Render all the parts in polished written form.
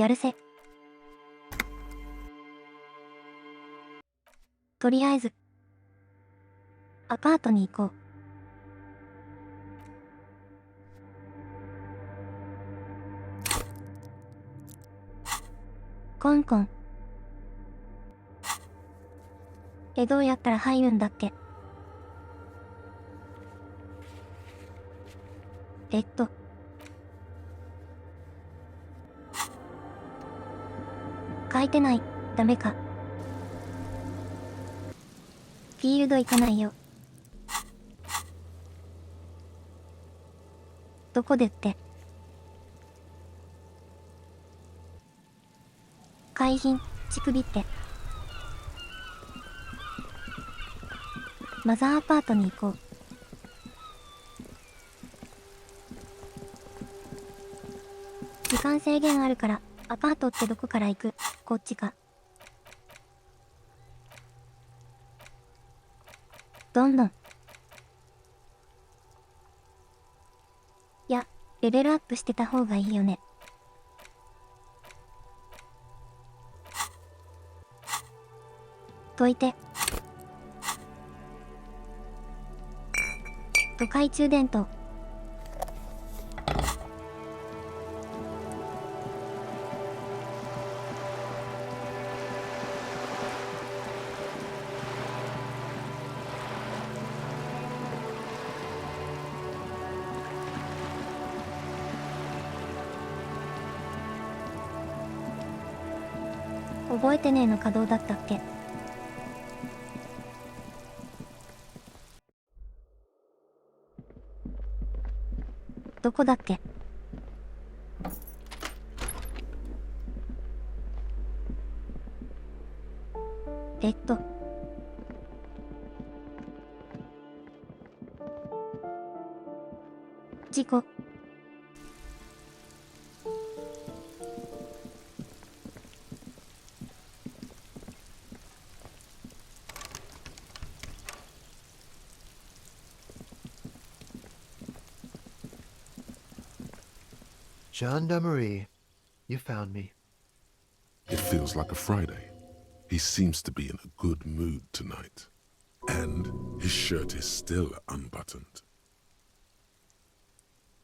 やるせ。とりあえず、アパートに行こう。コンコン。どうやったら入るんだっけ？書いてない。ダメか。フィールド行かないよ。どこでって。海浜、乳首って。マザーアパートに行こう。時間制限あるから、アパートってどこから行く？こっちか。どんどん。いや、レベルアップしてた方がいいよね。解いて。懐中電灯。覚えてねえの稼働だったっけ？どこだっけ？事故。Gendarmerie, you found me. It feels like a Friday. He seems to be in a good mood tonight. And his shirt is still unbuttoned.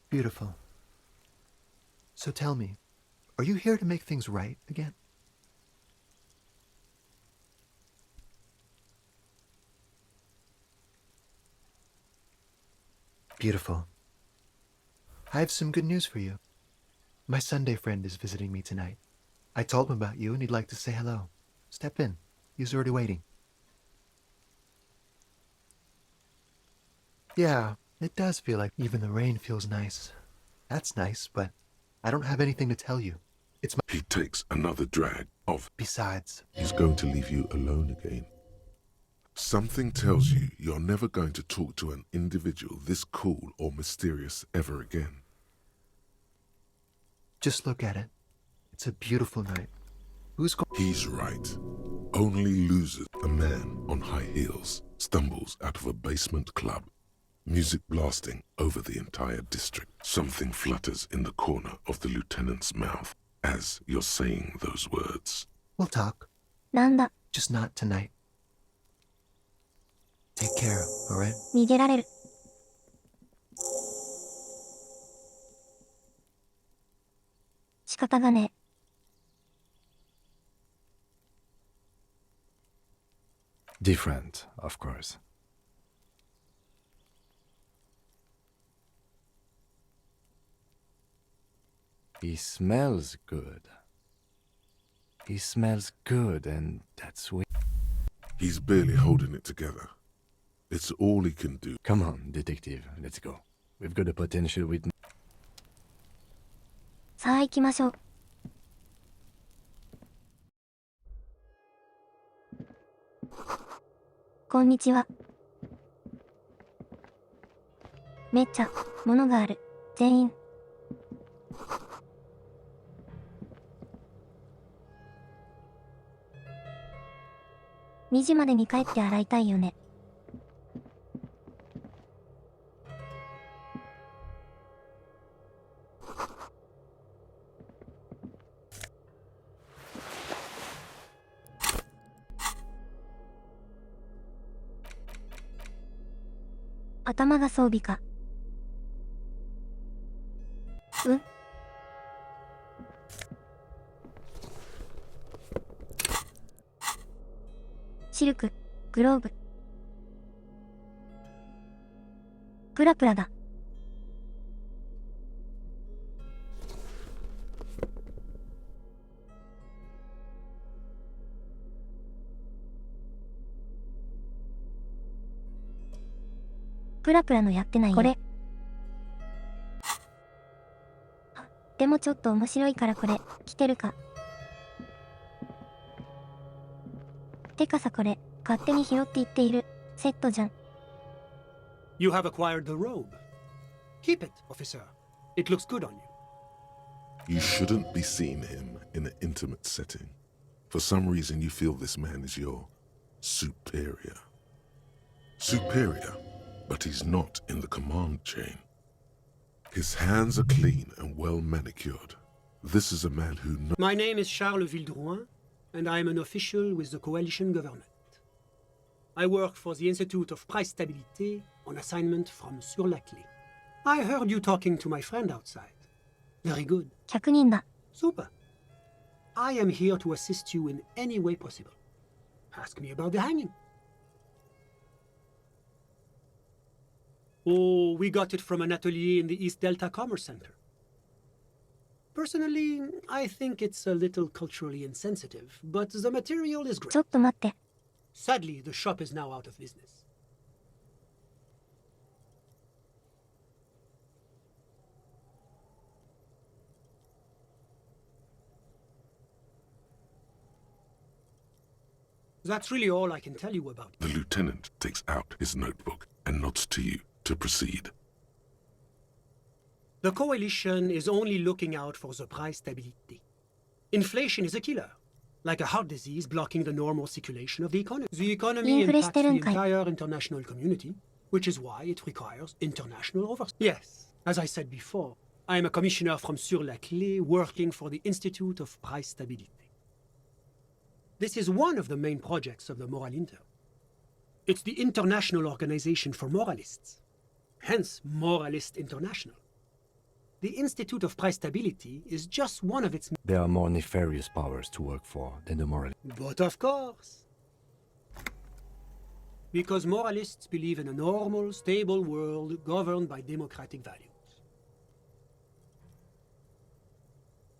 Beautiful. So tell me, are you here to make things right again? Beautiful. I have some good news for you. My Sunday friend is visiting me tonight. I told him about you and he'd like to say hello. Step in. He's already waiting. Yeah, it does feel like even the rain feels nice. That's nice, but I don't have anything to tell you. It's my... He takes another drag of... Besides... He's going to leave you alone again. Something tells you you're never going to talk to an individual this cool or mysterious ever again. Just look at it. It's a beautiful night. Who's going... He's right. Only losers. A man on high heels stumbles out of a basement club. Music blasting over the entire district. Something flutters in the corner of the lieutenant's mouth as you're saying those words. We'll talk. なんだ。 Just not tonight. Take care, alright? 逃げられる。仕方がねえ。Different, of course. He smells good. He smells good, and that's weird. He's barely holding it together. It's all he can do. Come on, detective, let's go. We've got a potential witness. さあ行きましょう。こんにちは。めっちゃ、物がある。全員。2時までに帰って洗いたいよね。頭が装備か。シルク、グローブ。プラプラだ。プラプラのやってないよ。これ。でもちょっと面白いからこれ、着てるか。てかさこれ、勝手に拾っていっている、セットじゃん。You have acquired the robe. Keep it, officer. It looks good on you. You shouldn't be seeing him in an intimate setting. For some reason, you feel this man is your superior. Superior, but he's not in the command chain. His hands are clean and well manicured. This is a man who knows. My name is Charles Vildrouin, and I am an official with the coalition government. I work for the Institute of Price Stabilité on assignment from Sur la Clé. I heard you talking to my friend outside. Very good. 100人だ。 Super. I am here to assist you in any way possible. Ask me about the hanging. Oh, we got it from an atelier in the East Delta Commerce Center. Personally, I think it's a little culturally insensitive, but the material is ちょ great. っと待って。 Sadly, the shop is now out of business. That's really all I can tell you about it. The lieutenant takes out his notebook and nods to you to proceed. The coalition is only looking out for the price stability. Inflation is a killer, like a heart disease blocking the normal circulation of the economy. The economy impacts the entire international community, which is why it requires international oversight. Yes, as I said before, I am a commissioner from Sur la Clé working for the Institute of Price Stability. This is one of the main projects of the Moral Inter. It's the international organization for moralists, hence Moralist International. The Institute of Price Stability is just one of its... There are more nefarious powers to work for than the moral. But of course. Because moralists believe in a normal, stable world governed by democratic values.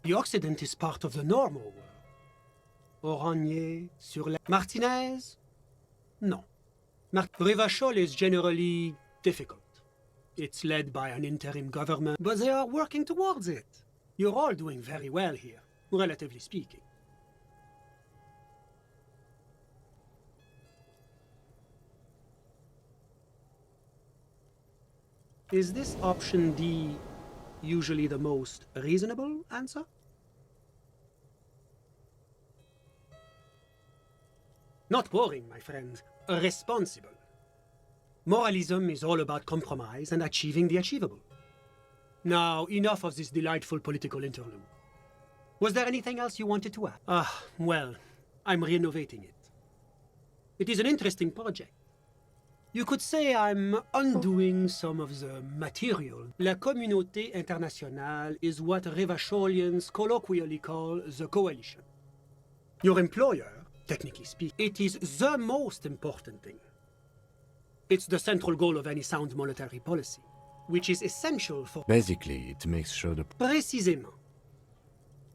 The Occident is part of the normal world. Oranje, sur la... Martinez? No. Revachol is generally difficult. It's led by an interim government, but they are working towards it. You're all doing very well here, relatively speaking. Is this option D usually the most reasonable answer? Not boring, my friend. Responsible. Moralism is all about compromise and achieving the achievable. Now, enough of this delightful political interlude. Was there anything else you wanted to add? Well, I'm renovating it. It is an interesting project. You could say I'm undoing some of the material. La communauté internationale is what Revacholians colloquially call the coalition. Your employer, technically speaking, it is the most important thing. It's the central goal of any sound monetary policy, which is essential for... Basically, it makes sure the... Précisément.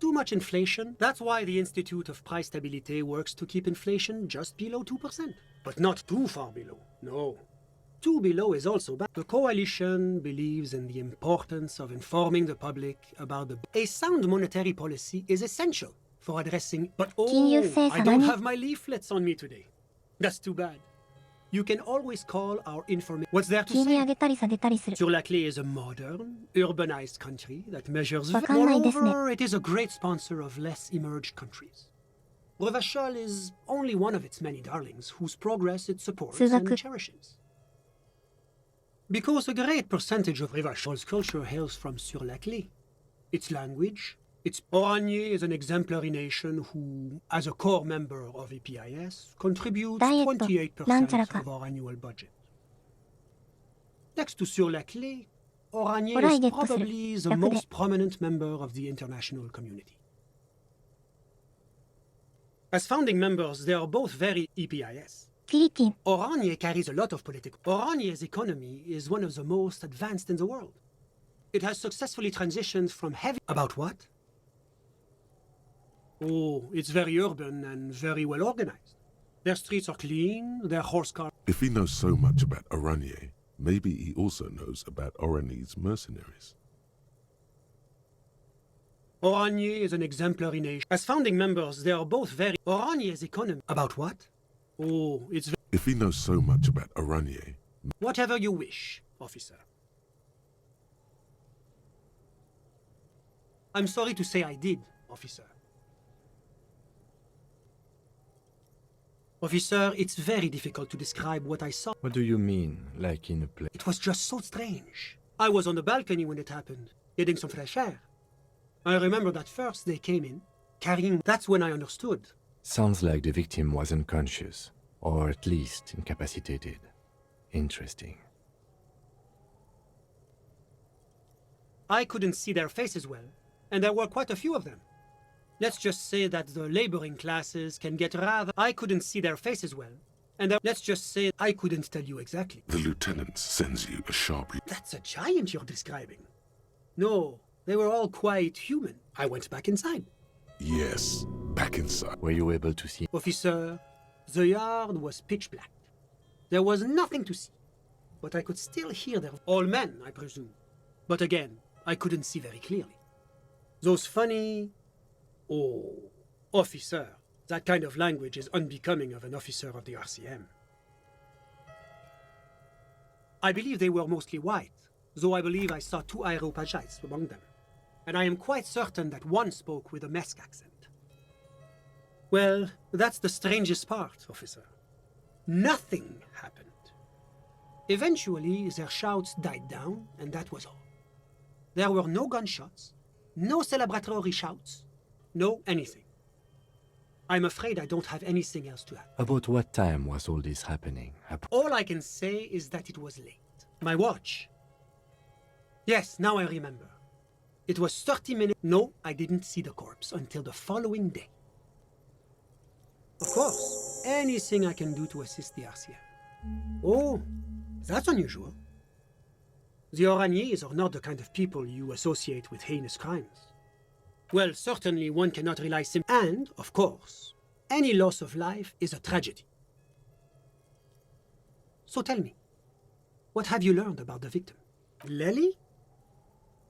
Too much inflation. That's why the Institute of Price Stabilité works to keep inflation just below 2%. But not too far below. No. Too below is also bad. The coalition believes in the importance of informing the public about the... A sound monetary policy is essential for addressing... But I don't have my leaflets on me today. That's too bad. You can always call our information. What's there to say? Sur la Clé is a modern, urbanized country that measures... Moreover, it is a great sponsor of less emerged countries. Revachol is only one of its many darlings whose progress it supports and cherishes. Because a great percentage of Revachol's culture hails from Sur la Clé. Its language, its Oranje is an exemplary nation who, as a core member of EPIS, contributes 28% of our annual budget. Texte sur la clé, Oranier ほら is ゲットする。 probably the 略で。 most prominent member of the international community. As founding members, they are both very EPIS. フィリピン。 Oranier carries a lot of political. Oranier's economy is one of the most advanced in the world. It has successfully transitioned from heavy. About what? Oh, it's very urban and very well organized. Their streets are clean, their horse cars. If he knows so much about Oranier, maybe he also knows about Oranier's mercenaries. Oranier is an exemplary nation. As founding members, they are both very. Oranier's economy. About what? Oh, it's. If he knows so much about Oranier, Whatever you wish, officer. I'm sorry to say I did, officer. Officer, it's very difficult to describe what I saw. What do you mean, like in a play? It was just so strange. I was on the balcony when it happened, getting some fresh air. I remember that first they came in, carrying. That's when I understood. Sounds like the victim was unconscious, or at least incapacitated. Interesting. I couldn't see their faces well, and there were quite a few of them. Let's just say that the laboring classes can get rather. I couldn't see their faces well, and let's just say I couldn't tell you exactly. the lieutenant sends you a sharp look. That's a giant you're describing. No, they were all quite human. I went back inside. Yes, back inside. Were you able to see? Officer, the yard was pitch black. There was nothing to see, but I could still hear their. All men, I presume. But again, I couldn't see very clearly. Those funny. Oh, officer. That kind of language is unbecoming of an officer of the RCM. I believe they were mostly white, though I believe I saw 2 Aeropagites among them. And I am quite certain that one spoke with a Mesk accent. Well, that's the strangest part, officer. Nothing happened. Eventually, their shouts died down, and that was all. There were no gunshots, no celebratory shouts, no anything. I'm afraid I don't have anything else to add. About what time was all this happening? All I can say is that it was late. My watch. Yes, now I remember. It was 30 minutes. No, I didn't see the corpse until the following day. Of course, anything I can do to assist the RCM. Oh, that's unusual. The Oraniers are not the kind of people you associate with heinous crimes. Well, certainly one cannot rely simply. And, of course, any loss of life is a tragedy. So tell me, what have you learned about the victim? Lely?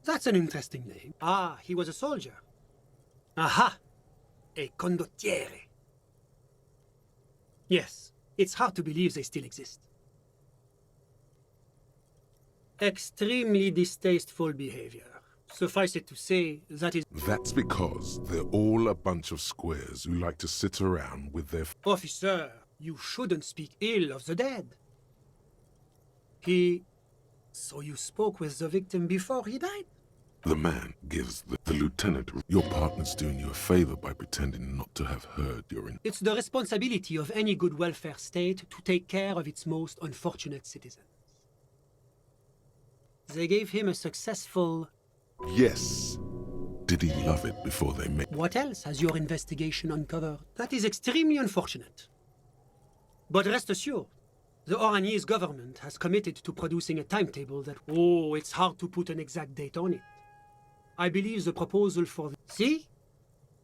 That's an interesting name. Ah, he was a soldier. Aha! A condottiere. Yes, it's hard to believe they still exist. Extremely distasteful behavior. Suffice it to say, that is... That's because they're all a bunch of squares who like to sit around with their... Officer, you shouldn't speak ill of the dead. So you spoke with the victim before he died? The man gives the lieutenant... Your partner's doing you a favor by pretending not to have heard your... It's the responsibility of any good welfare state to take care of its most unfortunate citizens. They gave him a successful... Yes. Did he love it before they met? What else has your investigation uncovered? That is extremely unfortunate. But rest assured, the Oraniers government has committed to producing a timetable that... Oh, it's hard to put an exact date on it. I believe the proposal for... See?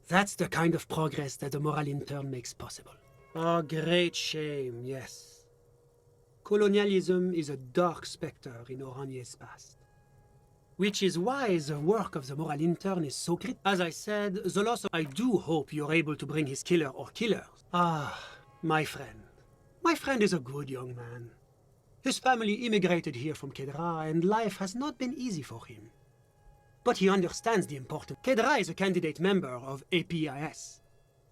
That's the kind of progress that the moral intern makes possible. A great shame, yes. Colonialism is a dark specter in Oranier's past. Which is why the work of the moral intern is so critical. As I said, the loss of... I do hope you're able to bring his killer or killers. Ah, my friend. My friend is a good young man. His family immigrated here from Kedra, and life has not been easy for him. But he understands the importance. Kedra is a candidate member of APIS.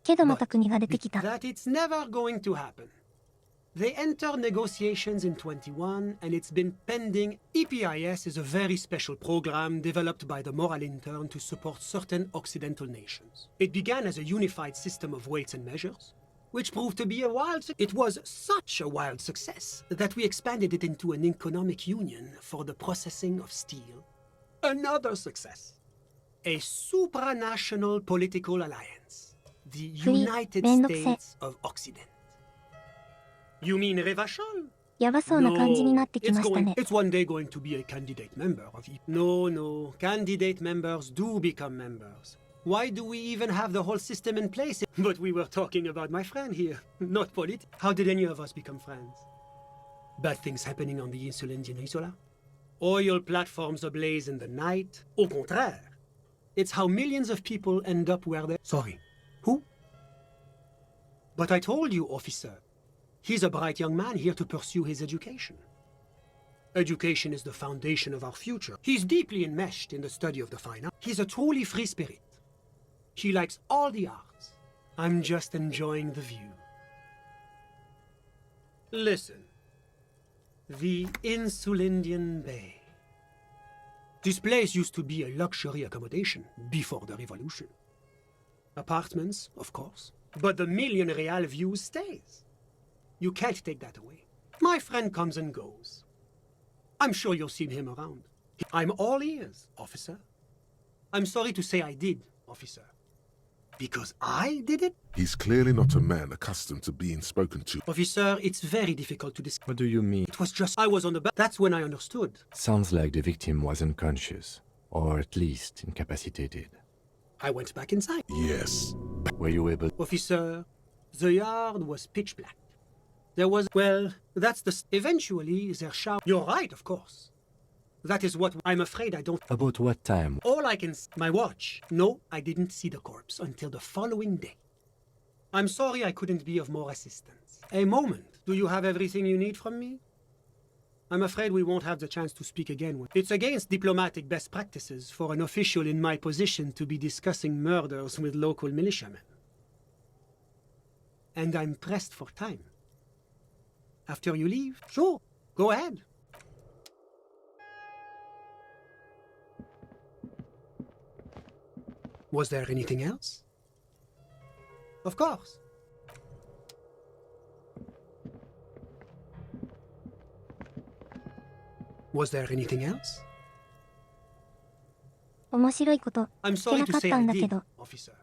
けどまた国が出てきた。 That it's never going to happen. They entered negotiations in 21, and it's been pending. EPIS is a very special program developed by the moral intern to support certain Occidental nations. It began as a unified system of weights and measures, which proved to be a it was such a wild success that we expanded it into an economic union for the processing of steel. Another success. A supranational political alliance. The United States of Occident. You mean Revachol? やばそうな感じになってきましたね。It's one day going to be a candidate member of No, candidate members do become members. Why do we even have the whole system in place? But we were talking about my friend here, not politics. How did any of us become friends? Bad things happening on the Insulindia Isola? Oil platforms ablaze in the night? Au contraire. It's how millions of people end up where they... Sorry, who? But I told you, officer. He's a bright young man here to pursue his education. Education is the foundation of our future. He's deeply enmeshed in the study of the fine arts. He's a truly free spirit. He likes all the arts. I'm just enjoying the view. Listen. The Insulindian Bay. This place used to be a luxury accommodation before the revolution. Apartments, of course. But the million real view stays. You can't take that away. My friend comes and goes. I'm sure you'll see him around. I'm all ears, officer. I'm sorry to say I did, officer. Because I did it? He's clearly not a man accustomed to being spoken to. Officer, it's very difficult to describe. What do you mean? It was just I was on the back. That's when I understood. Sounds like the victim was unconscious, or at least incapacitated. I went back inside. Yes. Were you able... Officer, the yard was pitch black. There was, well, that's the... Eventually, there shall... You're right, of course. That is what... I'm afraid I don't... About what time? All I can... My watch. No, I didn't see the corpse until the following day. I'm sorry I couldn't be of more assistance. A moment. Do you have everything you need from me? I'm afraid we won't have the chance to speak again. It's against diplomatic best practices for an official in my position to be discussing murders with local militiamen. And I'm pressed for time. After you leave? Sure, go ahead. Was there anything else? Of course. Was there anything else? 面白いこと聞 I'm け sorry な to かっ say た I んだけ did, ど。 officer.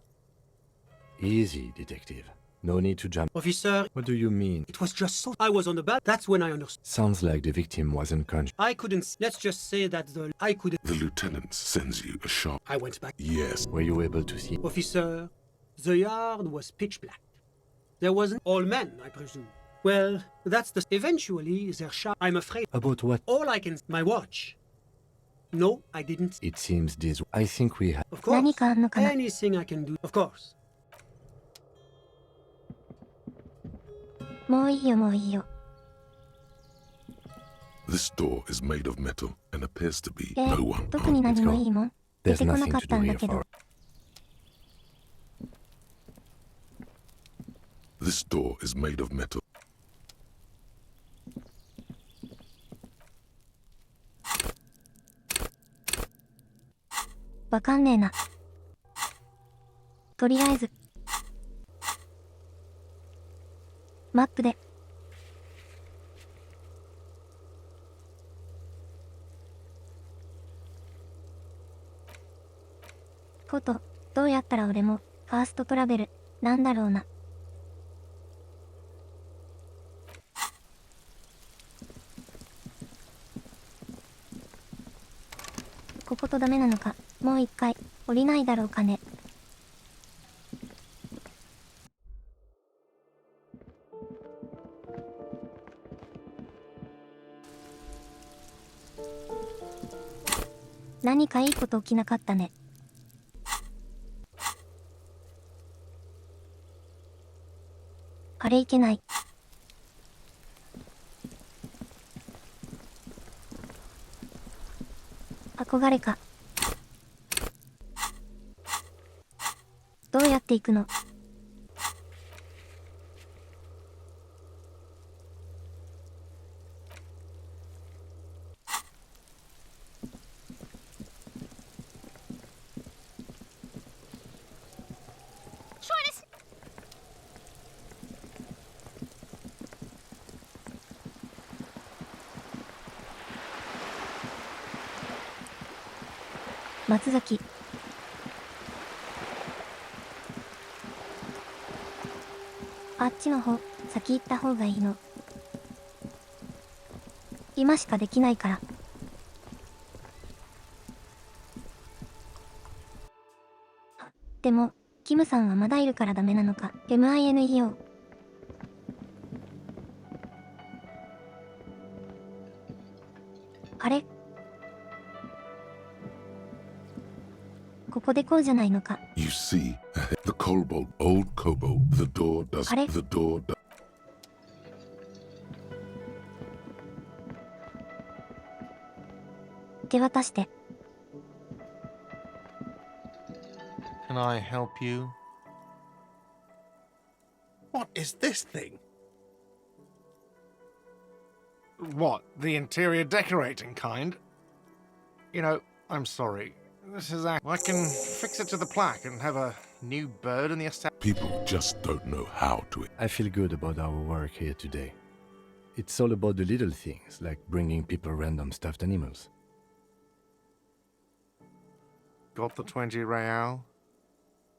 Easy, detective. No need to jump. Officer, What do you mean? it was just so... I was on the back. That's when I understood. Sounds like the victim was unconscious. I couldn't... Let's just say that I couldn't... The lieutenant sends you a sharp... I went back. Yes. Were you able to see? Officer, the yard was pitch black. There wasn't... All men, I presume. Well, that's the... Eventually, there shall... I'm afraid... About what? All I can... My watch. No, I didn't... It seems this... I think we have... Of course. 何かあんのかな Anything I can do. Of course. もういいよもういいよ。 This door is made of metal and appears to be no one 特に armed. 何もいいもん。出 There's てこな nothing かっ to た do んだ here けど for... This door is made of metal. わかんねえな。とりあえずマップでことどうやったら俺もファーストトラベルなんだろうな。こことダメなのか。もう一回降りないだろうかね。何かいいこと起きなかったね。あれいけない。憧れか。どうやって行くの？松崎。あっちの方、先行った方がいいの。今しかできないから。でも、キムさんはまだいるからダメなのか。MINEO。あれ？ここでこうじゃないのか。You see, the kobold, old kobold, the door does, あれ？ the door does. 手渡して。Can I help you? What is this thing? What, the interior decorating kind? You know, I'm sorry. This is I can fix it to the plaque and have a new bird in the establishment. People just don't know how to. I feel good about our work here today. It's all about the little things, like bringing people random stuffed animals. Got the 20 real?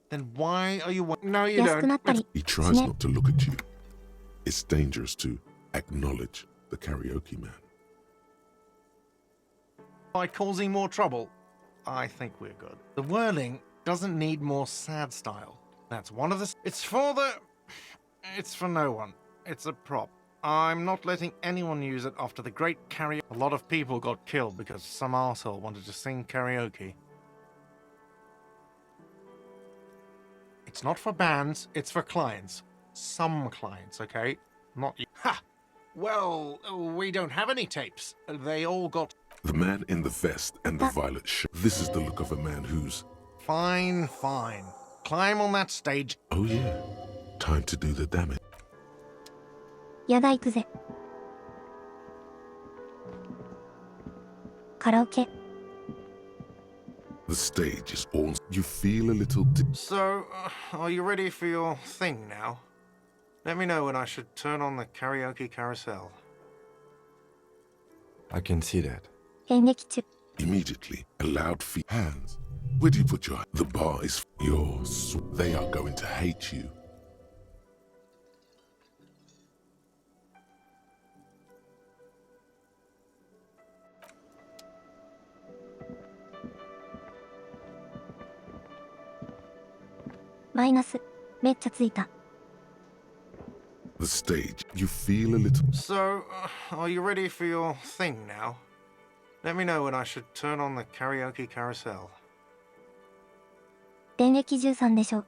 Then why are you... No, you 安く don't. なったり He し tries ね。 not to look at you. It's dangerous to acknowledge the karaoke man. By causing more trouble? I think we're good. The whirling doesn't need more sad style. That's one of the... It's for the... It's for no one. It's a prop. I'm not letting anyone use it after the great karaoke. A lot of people got killed because some arsehole wanted to sing karaoke. It's not for bands, it's for clients. Some clients, okay? Not you. Ha! Well, we don't have any tapes. They all got... The man in the vest and the violet shirt. This is the look of a man who's... Fine, fine. Climb on that stage. Oh yeah, time to do the damage. やだ行くぜ。カラオケ。The stage is all... You feel a little... So, are you ready for your thing now? Let me know when I should turn on the karaoke carousel. I can see that. 演劇中。 Immediately, a loud feet. Hands. Where do you put your... The bar is yours. They are going to hate you. -めっちゃついた。 The stage. You feel a little... So, are you ready for your thing now? Let me know when I should turn on the karaoke carousel. 電撃13でしょ。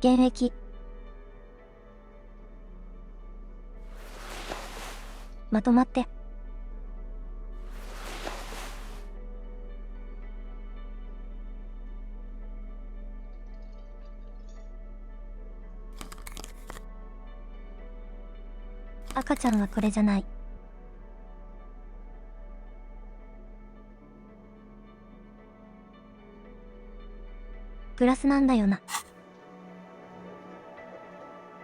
現役。まとまって。赤ちゃんはこれじゃない。グラスなんだよな。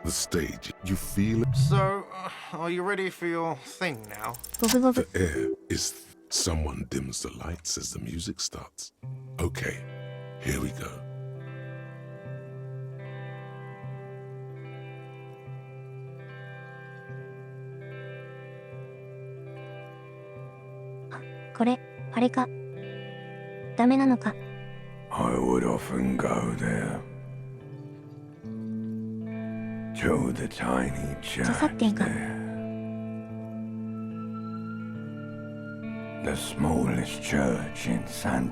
The stage. You feel... So, are you ready for your thing now? ゴブゴブ。 The air is... Someone dims the lights as the music starts. Okay, here we go. これ、あれか。ダメなのか。 I would often go there to the tiny church 著作権か。 there, the smallest church in San,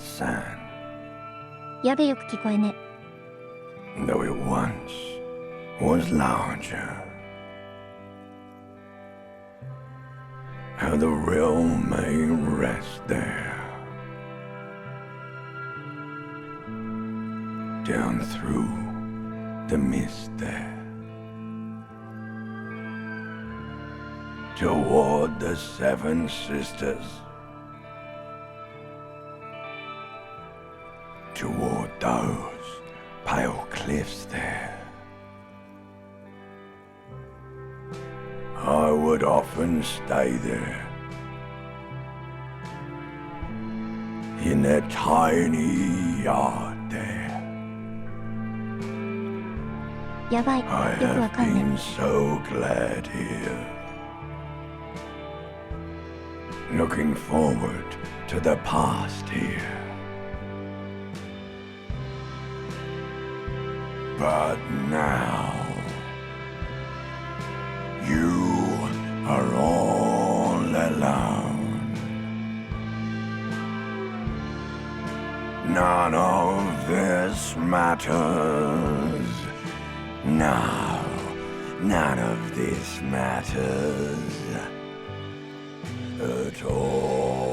やべよく聞こえね。 though it once was larger. How the real may rest there. Down through the mist there, toward the Seven Sisters, toward those pale cliffs there. I would often stay there. In that tiny yard there. やばい、よ I くわ have かんね been so glad here. Looking forward to the past here. But now, you are all alone. None of this matters. No, none of this matters at all.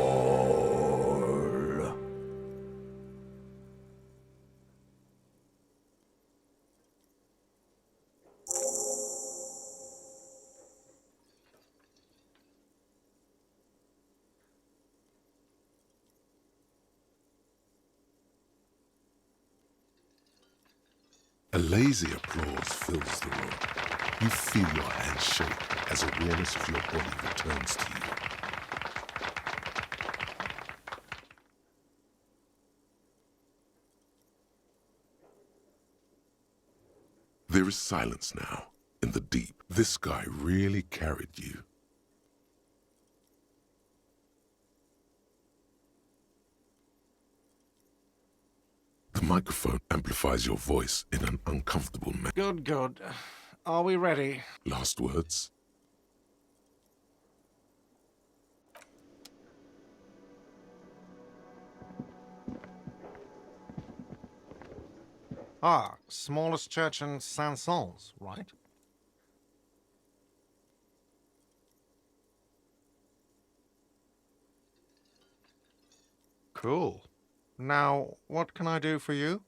A lazy applause fills the room. You feel your hands shake as awareness of your body returns to you. There is silence now, in the deep. This guy really carried you. The microphone amplifies your voice in an uncomfortable manner. Good, good. Are we ready? Last words? Ah, smallest church in Saint-Saëns, right? Cool. Now, what can I do for you?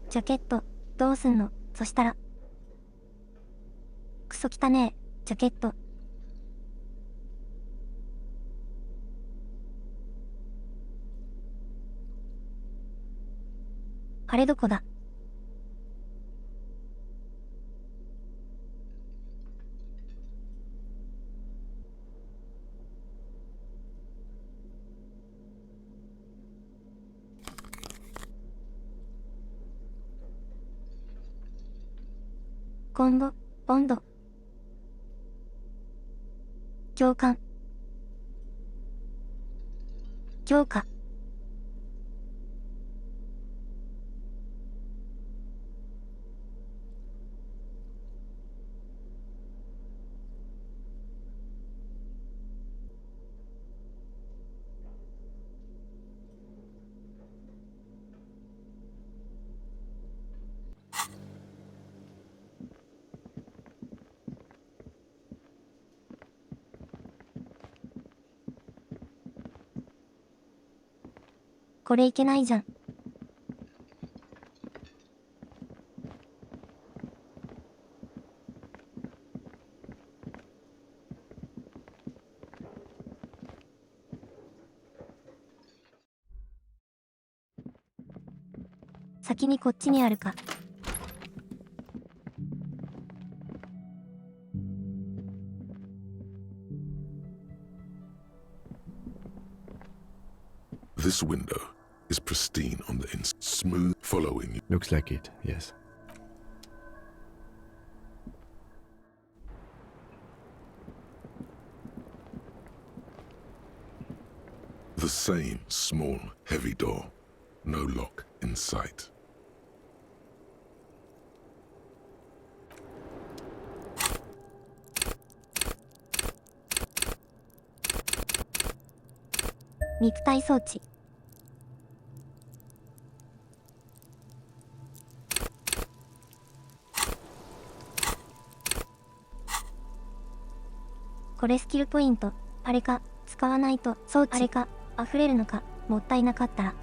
ジャケット、どうすんの？そしたら。クソ汚ねえ、ジャケット。あれどこだ？今度、温度。教官。教科。これいけないじゃん。先にこっちにあるか。This window is pristine on the inside, smooth following you. Looks like it, yes. The same small, heavy door. No lock in sight.肉体装置。これスキルポイント。あれか、使わないと装置あれか、溢れるのか、もったいなかったら。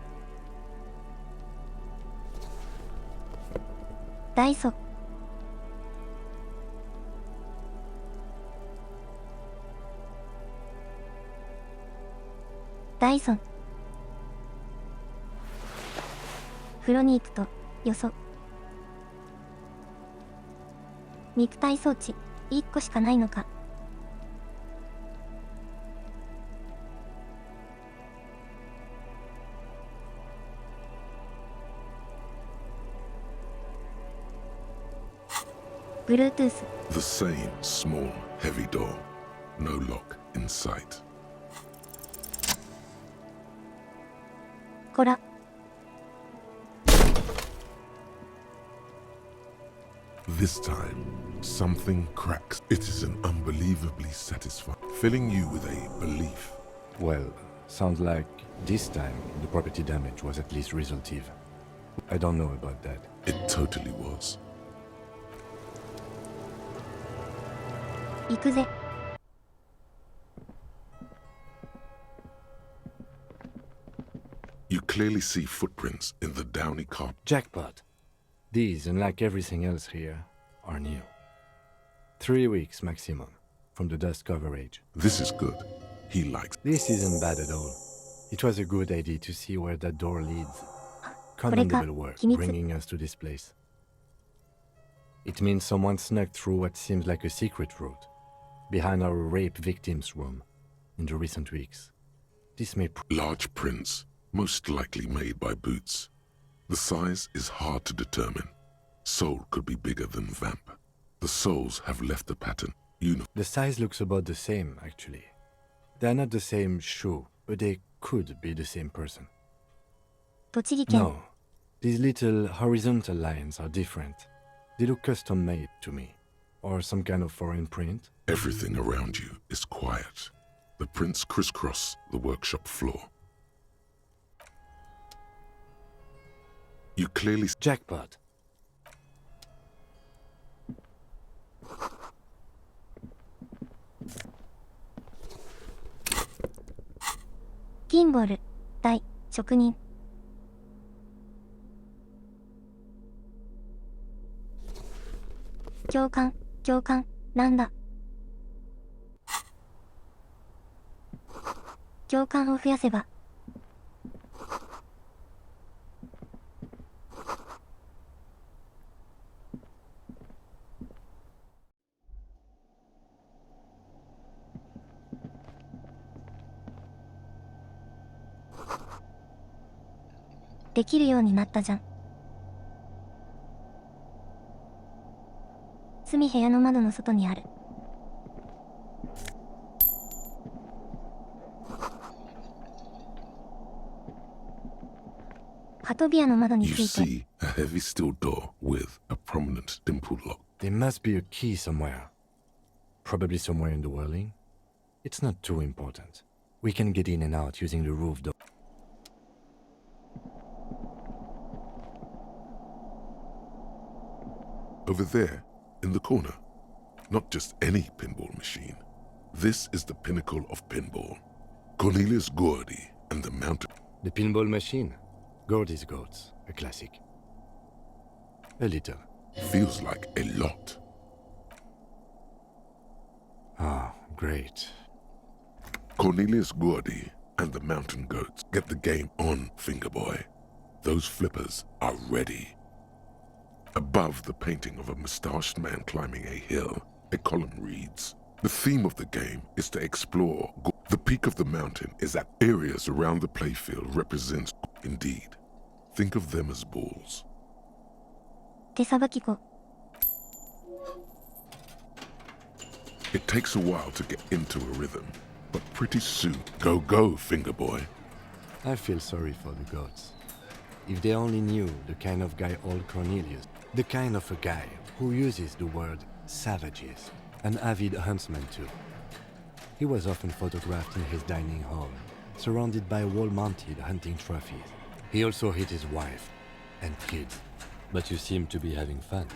ダイソ。ダイソン。風呂に行くと、よそ。肉体装置、1個しかないのか。Bluetooth。The same small, heavy door. No lock in sight. こら。This time, something cracks. It is an unbelievably satisfying, filling you with a belief. Well, sounds like this time the property damage was at least resolutive. I don't know about that. It totally was. 行くぜ。You clearly see footprints in the downy carpet. Jackpot. These, unlike everything else here, are new. 3 weeks maximum from the dust coverage. This is good. He likes. This isn't bad at all. It was a good idea to see where that door leads. これか、 Commendable work 秘密。 bringing us to this place. It means someone snuck through what seems like a secret route behind our rape victim's room in the recent weeks. This may Large prints, most likely made by boots. The size is hard to determine. Sole could be bigger than vamp. The soles have left a pattern. The size looks about the same, actually. They're not the same shoe, but they could be the same person. 栃木県。 No, these little horizontal lines are different. They look custom-made to me. Or some kind of foreign print. Everything around you is quiet. The prints crisscross the workshop floor. You clearly Jackpot.「キンボル、大、職人」。教官、教官、なんだ。教官を増やせば。できるようになったじゃん。隅部屋の窓の外にある。鳩ビアの窓に you ついて。 see a heavy steel door with a prominent dimple lock. There must be a key somewhere. Probably somewhere in the whirling. It's not too important. We can get in and out using the roof door. Over there, in the corner. Not just any pinball machine. This is the pinnacle of pinball. Cornelius Gordy and the Mountain. The pinball machine. Gordy's Goats. A classic. A little. Feels like a lot. Ah, great. Cornelius Gordy and the Mountain Goats. Get the game on, Fingerboy. Those flippers are ready. Above the painting of a moustached man climbing a hill, a column reads, "The theme of the game is to explore. The peak of the mountain is at areas around the playfield represents indeed. Think of them as balls." 手さばき粉。 It takes a while to get into a rhythm, but pretty soon, go, go, Fingerboy. I feel sorry for the goats. If they only knew the kind of guy old Cornelius, the kind of a guy who uses the word savages, an avid huntsman too. He was often photographed in his dining hall, surrounded by wall-mounted hunting trophies. He also hit his wife and kids. But you seem to be having fun.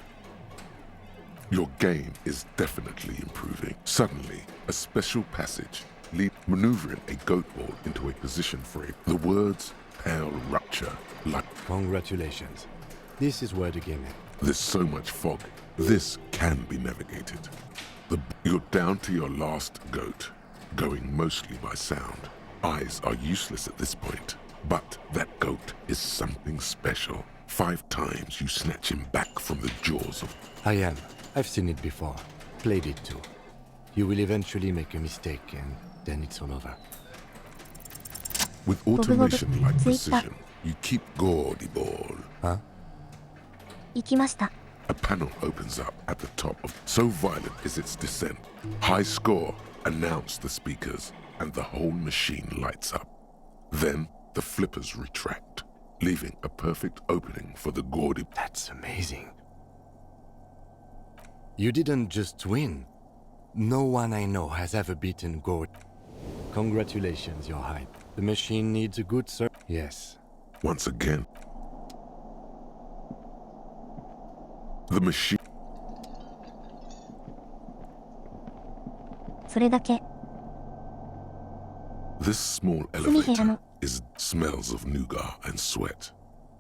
Your game is definitely improving. Suddenly, a special passage maneuvering a goat ball into a position for a. The words pale rupture like. Congratulations. This is where the game ends. There's so much fog. This can be navigated. You're down to your last goat, going mostly by sound. Eyes are useless at this point, but that goat is something special. 5 times you snatch him back from the jaws of... I am. I've seen it before. Played it too. You will eventually make a mistake and then it's all over. With automation like precision, you keep Gordy Ball. Huh? 行きました。 A panel opens up at the top of... So violent is its descent. High score, announce the speakers, and the whole machine lights up. Then, the flippers retract, leaving a perfect opening for the Gordy... That's amazing. You didn't just win. No one I know has ever beaten Gord. Congratulations, Your Height. The machine needs a good Yes. Once again, the machine... それだけ。 This small elevator smells of nougat and sweat.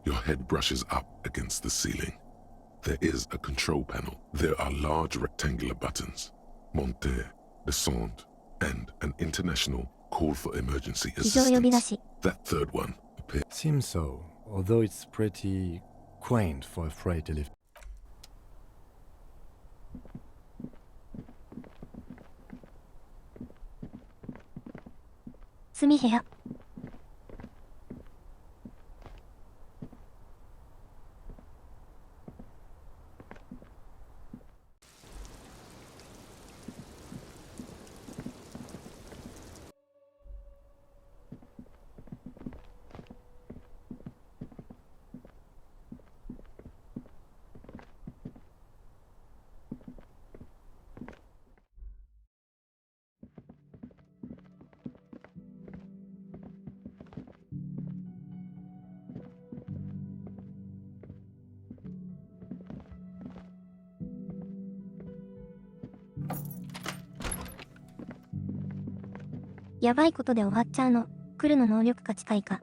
Your head brushes up against the ceiling. There is a control panel. There are large rectangular buttons. Monter, descend, and an international call for emergency 非常呼び出 assistance. し。 That third one appears. Seems so, although it's pretty quaint for a freight elevator. 住み部屋。やばいことで終わっちゃうの。来るの能力か近いか。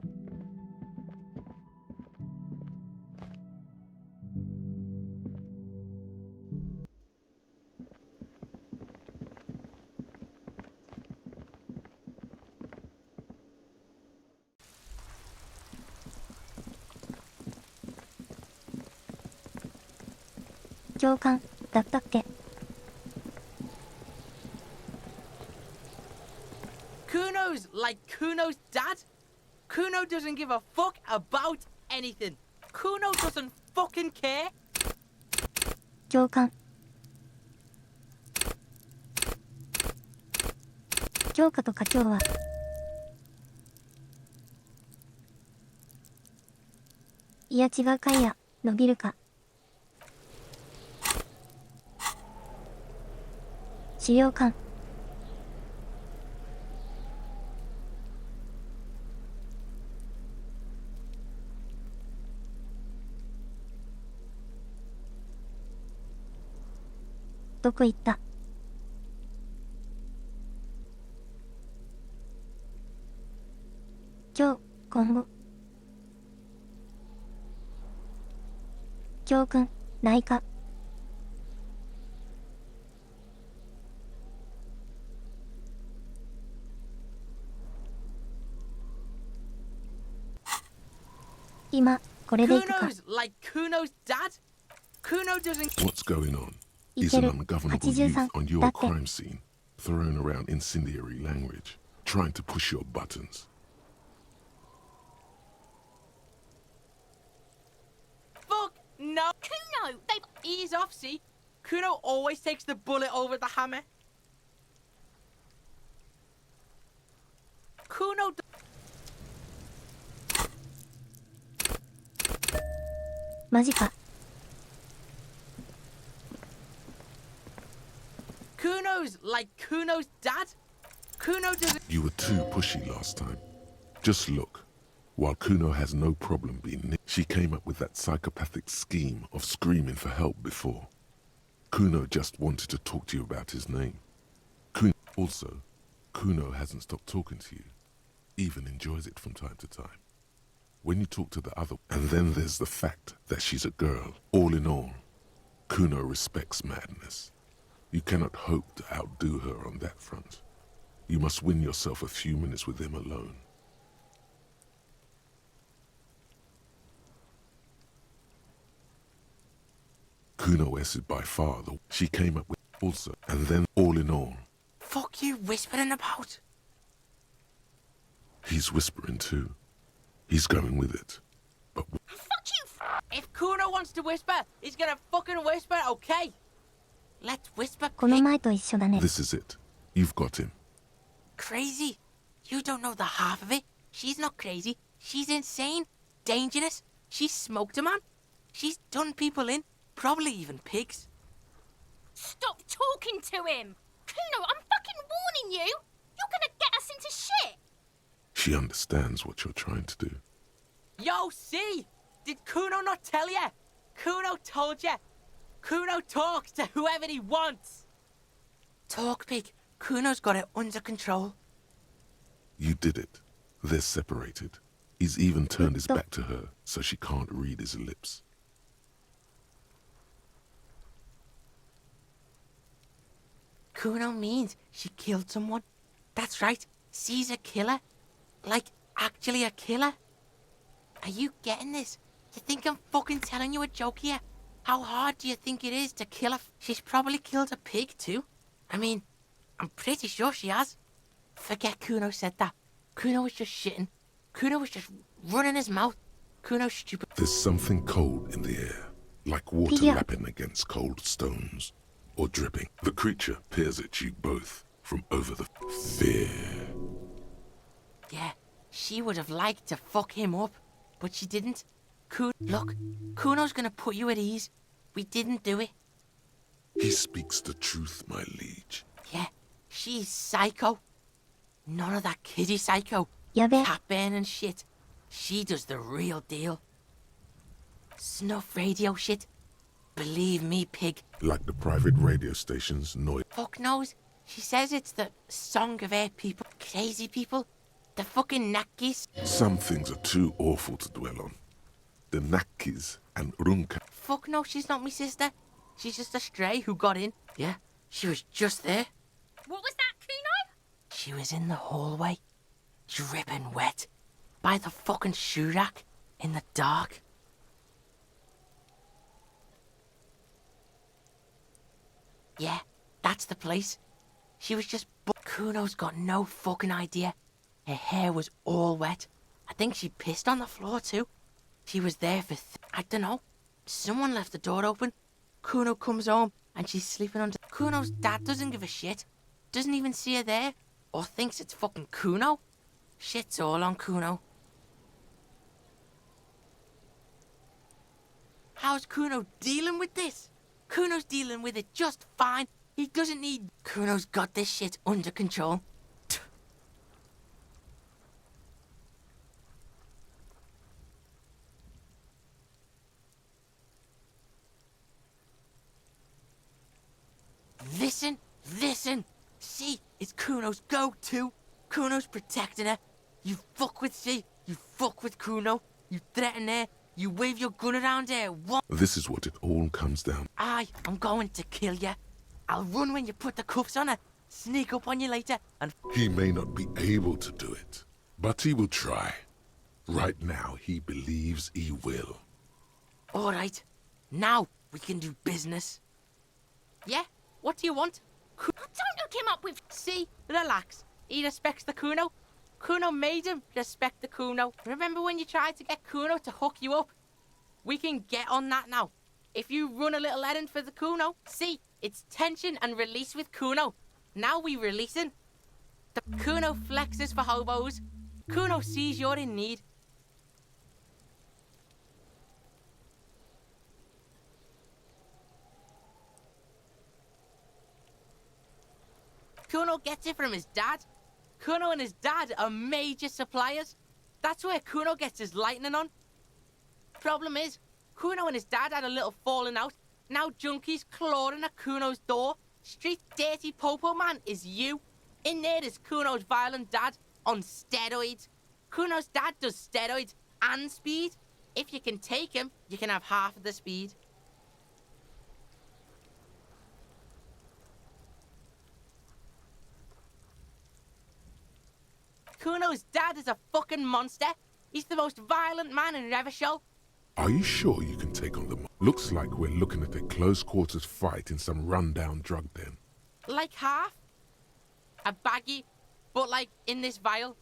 教官だったっけ。Kuno's like Kuno's dad. Kuno doesn't give a fuck about anything. Kuno doesn't fucking care. 教官。教科と課長は。いや違うかいや、伸びるか。資料館。どこ行った。今日、今後。教訓、ないか。今、これで行くか。 Kuno's like Kuno's dad. Kuno doesn't. What's going on? い Is け an る。 ungovernable 83 youth on だ your って。 crime scene, throwing around incendiary language, trying to push your buttons. Fuck no. Kuno, they ease off. See, Kuno always takes the bullet over the hammer. Kuno. d- マジか。 Kuno's like Kuno's dad. Kuno doesn't. You were too pushy last time. Just look. While Kuno has no problem being nicked, she came up with that psychopathic scheme of screaming for help before. Kuno just wanted to talk to you about his name. Also, Kuno hasn't stopped talking to you, even enjoys it from time to time. When you talk to the other, and then there's the fact that she's a girl. All in all, Kuno respects madness. You cannot hope to outdo her on that front. You must win yourself a few minutes with him alone. Kuno is by far the she came up with also, and then all in all. Fuck you whispering about? He's whispering too. He's going with it. But Fuck you! If Kuno wants to whisper, he's gonna fucking whisper, okay? Let's whisper, この pig. 前と一緒だね。 this is it. You've got him. Crazy. You don't know the half of it. She's not crazy. She's insane. Dangerous. She's smoked a man. She's done people in. Probably even pigs. Stop talking to him! Kuno, I'm fucking warning you! You're gonna get us into shit! She understands what you're trying to do. Yo, see? Did Kuno not tell you? Kuno told you. Kuno talks to whoever he wants. Talk, pig. Kuno's got it under control. You did it. They're separated. He's even turned his back to her, so she can't read his lips. Kuno means she killed someone. That's right. She's a killer. Like, actually a killer. Are you getting this? You think I'm fucking telling you a joke here? How hard do you think it is to kill a... She's probably killed a pig too. I mean, I'm pretty sure she has. Forget Kuno said that. Kuno was just shitting. Kuno was just running his mouth. Kuno's stupid. There's something cold in the air, like water Yeah. lapping against cold stones, or dripping. The creature peers at you both from over the fear. Yeah, she would have liked to fuck him up, but she didn't. Look, Kuno's gonna put you at ease. We didn't do it. He speaks the truth, my liege. Yeah, she's psycho. None of that kiddie psycho. やべ。 Cat burning shit. She does the real deal. Snuff radio shit. Believe me, pig. Like the private radio station's noise. Fuck knows. She says it's the song of her people. Crazy people. The fucking Nakis. Some things are too awful to dwell on. The Nakis and Runka. Fuck no, she's not my sister. She's just a stray who got in. Yeah, she was just there. What was that, Kuno? She was in the hallway, dripping wet, by the fucking shoe rack, in the dark. Yeah, that's the place. She was just... Kuno's got no fucking idea. Her hair was all wet. I think she pissed on the floor too. She was there for... I don't know. Someone left the door open. Kuno comes home and she's sleeping under... Kuno's dad doesn't give a shit. Doesn't even see her there. Or thinks it's fucking Kuno. Shit's all on Kuno. How's Kuno dealing with this? Kuno's dealing with it just fine. He doesn't need... Kuno's got this shit under control. Listen, listen. See, it's Kuno's go-to. Kuno's protecting her. You fuck with C, you fuck with Kuno. You threaten her. You wave your gun around her. What? This is what it all comes down. I'm going to kill you. I'll run when you put the cuffs on her. Sneak up on you later and... He may not be able to do it, but he will try. Right now, he believes he will. All right. Now we can do business. Yeah? What do you want? Don't hook him up with... See? Relax. He respects the Kuno. Kuno made him respect the Kuno. Remember when you tried to get Kuno to hook you up? We can get on that now. If you run a little errand for the Kuno, see, it's tension and release with Kuno. Now we releasing. The Kuno flexes for hobos. Kuno sees you're in need. Kuno gets it from his dad. Kuno and his dad are major suppliers. That's where Kuno gets his lightning on. Problem is, Kuno and his dad had a little falling out. Now Junkie's clawing at Kuno's door. Street dirty popo man is you. In there is Kuno's violent dad on steroids. Kuno's dad does steroids and speed. If you can take him, you can have half of the speed. Kuno's dad is a fucking monster. He's the most violent man in Revachol. Are you sure you can take on them? Looks like we're looking at a close-quarters fight in some rundown drug den. Like half. A baggie, but like in this vial.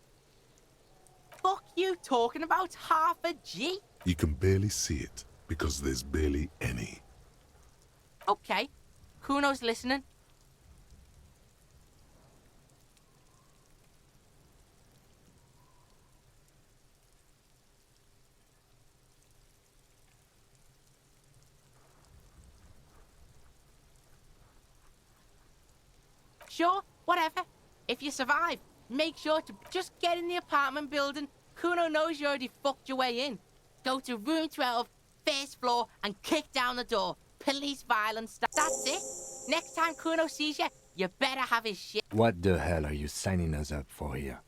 Fuck you talking about half a G? You can barely see it, because there's barely any. Okay, Kuno's listening. Sure, whatever. If you survive, make sure to just get in the apartment building. Kuno knows you already fucked your way in. Go to room 12, first floor, and kick down the door. Police violence. That's it. Next time Kuno sees you, you better have his shit. What the hell are you signing us up for here?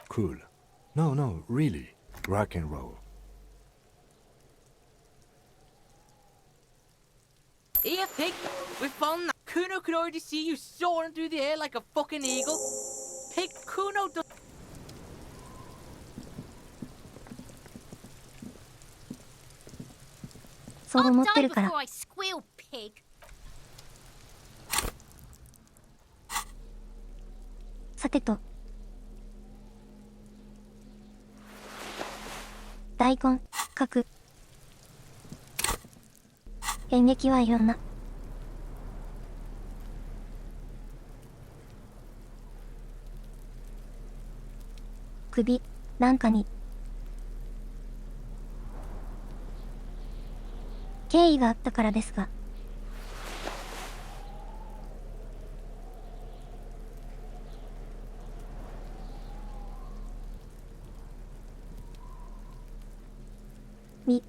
Cool. No, really. Rock and roll. Here, pig. We found that. Kuno could already see you soaring through the air like a fucking eagle. Pig, Kuno does.そう思って die るから。 before I squeal, pig. さてと。大根、角。演劇はいろんな。首、なんかに。経緯があったからですが。み。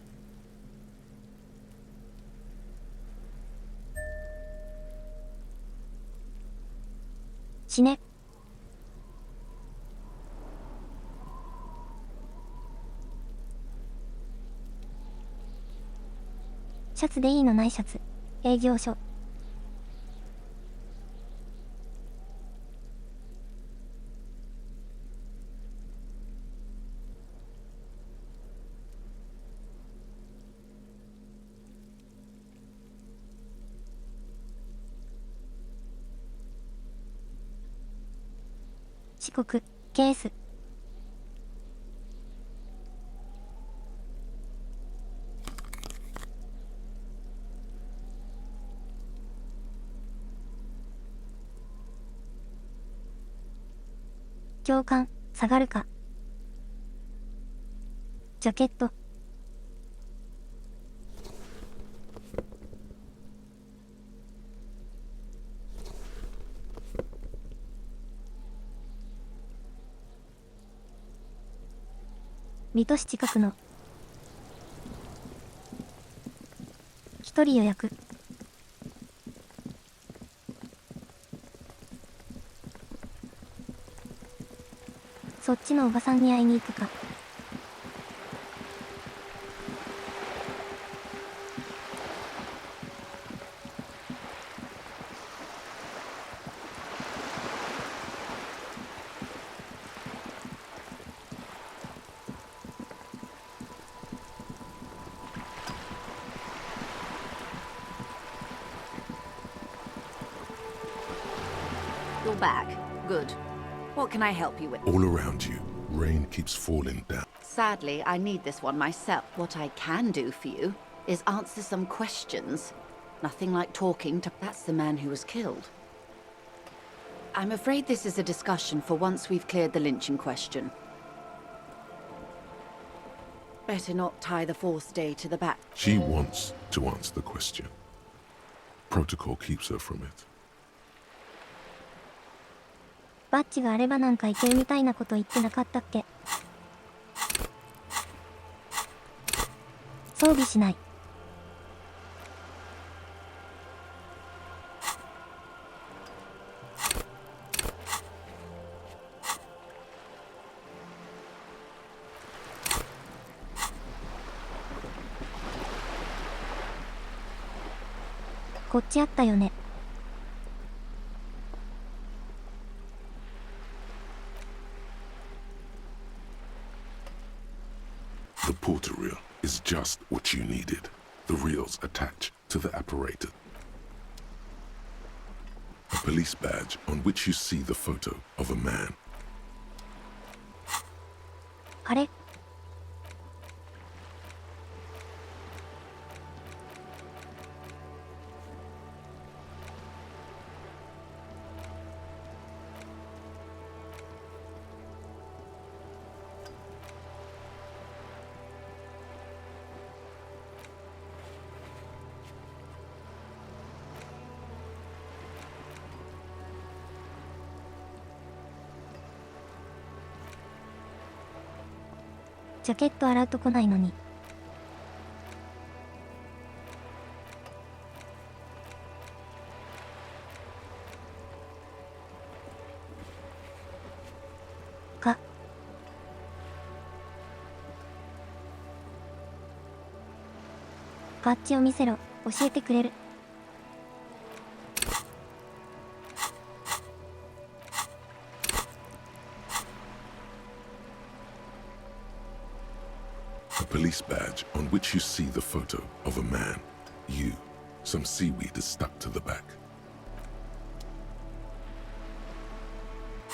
死ね。シャツでいいのないシャツ。営業所。四国、ケース。教官、下がるか。ジャケット。水戸市近くの。一人予約。そっちのおばさんに会いに行くか。You're back. Good. What can I help you with? All around you, rain keeps falling down. Sadly, I need this one myself. What I can do for you is answer some questions. Nothing like talking to... That's the man who was killed. I'm afraid this is a discussion for once we've cleared the lynching question. Better not tie the fourth day to the back. She wants to answer the question. Protocol keeps her from it. バッジがあればなんかいけるみたいなこと言ってなかったっけ。装備しない。こっちあったよね。The porter reel is just what you needed. The reels attach to the apparatus. A police badge on which you see the photo of a man. あれ？ジャケット洗うとこないのに。か。バッジを見せろ。教えてくれる。Police badge on which you see the photo of a man. You. Some seaweed is stuck to the back.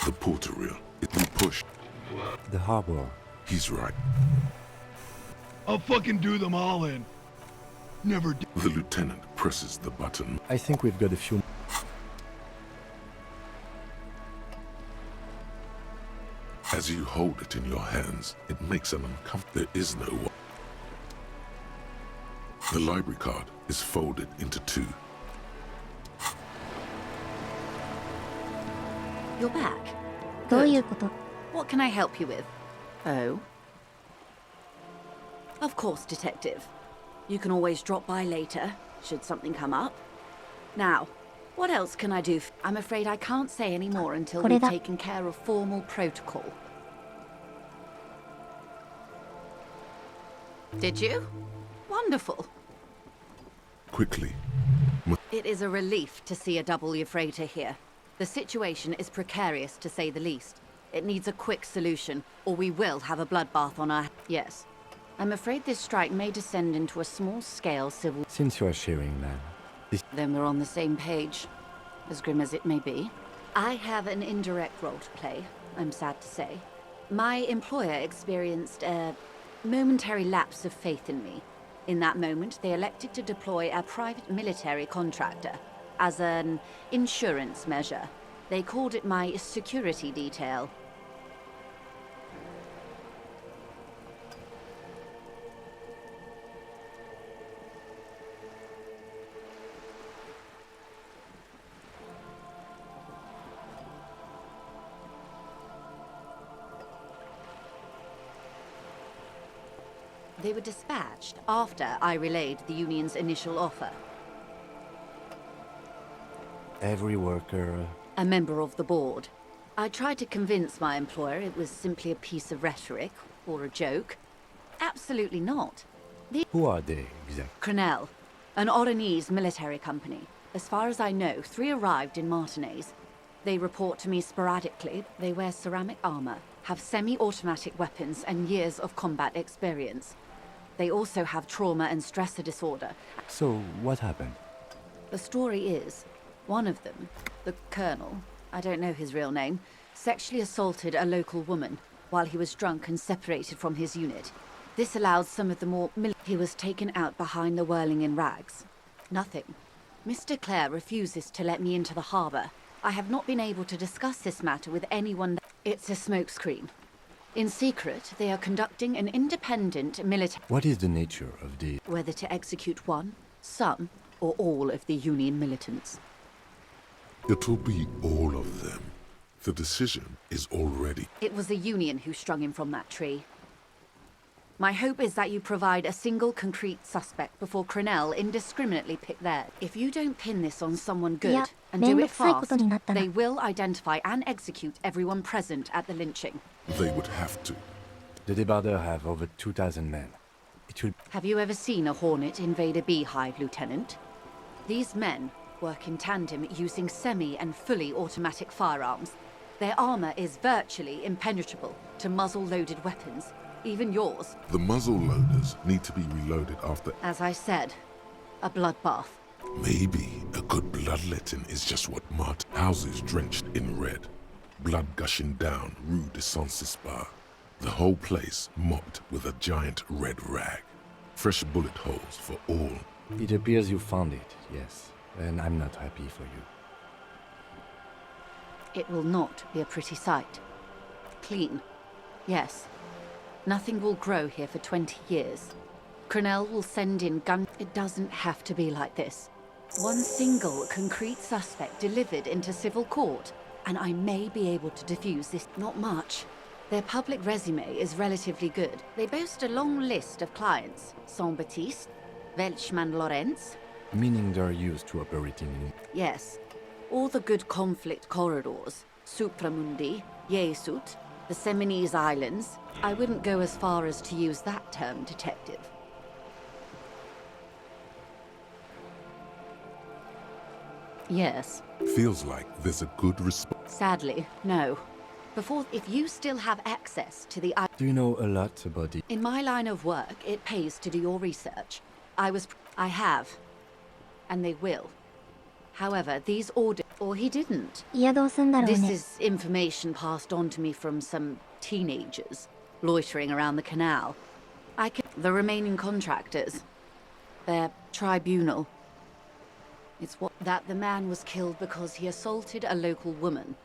The porter reel. It will push. The harbor. He's right. I'll fucking do them all in. Never do. The lieutenant presses the button. I think we've got a few. As you hold it in your hands, it makes an uncomfortable. There is no one. The library card is folded into two. You're back. どういうこと？ What can I help you with? Oh? Of course, Detective. You can always drop by later, should something come up. Now, what else can I do? I'm afraid I can't say any more until we've taken care of formal protocol. Did you? Wonderful. Quickly. It is a relief to see a W freighter here. The situation is precarious, to say the least. It needs a quick solution, or we will have a bloodbath on our... Yes. I'm afraid this strike may descend into a small-scale civil... Since you are sharing that, Then we're on the same page, as grim as it may be. I have an indirect role to play, I'm sad to say. My employer experienced a momentary lapse of faith in me. In that moment, they elected to deploy a private military contractor as an insurance measure. They called it my security detail. They were dispatched after I relayed the union's initial offer. every worker... A member of the board. I tried to convince my employer it was simply a piece of rhetoric, or a joke. Absolutely not. Who are they, exactly? Crenell, an Oranese military company. As far as I know, 3 arrived in Martinez. They report to me sporadically. They wear ceramic armor, have semi-automatic weapons, and years of combat experience. They also have trauma and stressor disorder. So, what happened? The story is, one of them, the colonel, I don't know his real name, sexually assaulted a local woman while he was drunk and separated from his unit. This allowed some of the more he was taken out behind the whirling in rags. Nothing. Mr. Clare refuses to let me into the harbour. I have not been able to discuss this matter with anyone. It's a smokescreen. In secret, they are conducting an independent military... What is the nature of the... Whether to execute one, some, or all of the Union militants. It'll be all of them. The decision is already... It was the Union who strung him from that tree. My hope is that you provide a single concrete suspect before Crenell indiscriminately pick theirs. If you don't pin this on someone good and do it fast, they will identify and execute everyone present at the lynching. They would have to. The Debarder have over 2,000 men. It will... Have you ever seen a hornet invade a beehive, Lieutenant? These men work in tandem using semi and fully automatic firearms. Their armor is virtually impenetrable to muzzle-loaded weapons, even yours. The muzzle loaders need to be reloaded after. As I said, a bloodbath. Maybe a good bloodletting is just what Mart. Houses drenched in red, blood gushing down Rue de Saint-Cispar. The whole place mopped with a giant red rag. Fresh bullet holes for all. It appears you found it, yes. And I'm not happy for you. It will not be a pretty sight. Clean. Yes. Nothing will grow here for 20 years. Cronell will send in gun. It doesn't have to be like this. One single concrete suspect delivered into civil court, and I may be able to defuse this. Not much. Their public resume is relatively good. They boast a long list of clients. Saint-Baptiste, Welchman Lorenz. Meaning they're used to operating in... Yes. All the good conflict corridors. Supramundi, Yesut, the Seminese Islands. I wouldn't go as far as to use that term, detective. Yes. Feels like there's a good response. Sadly, no. If you still have access to the... Do you know a lot about the... In my line of work, it pays to do your research. I have. And they will. However, these orders... Or he didn't. いやどうすんだろう This ね。 is information passed on to me from some teenagers loitering around the canal. The remaining contractors. Their tribunal. It's that the man was killed because he assaulted a local woman.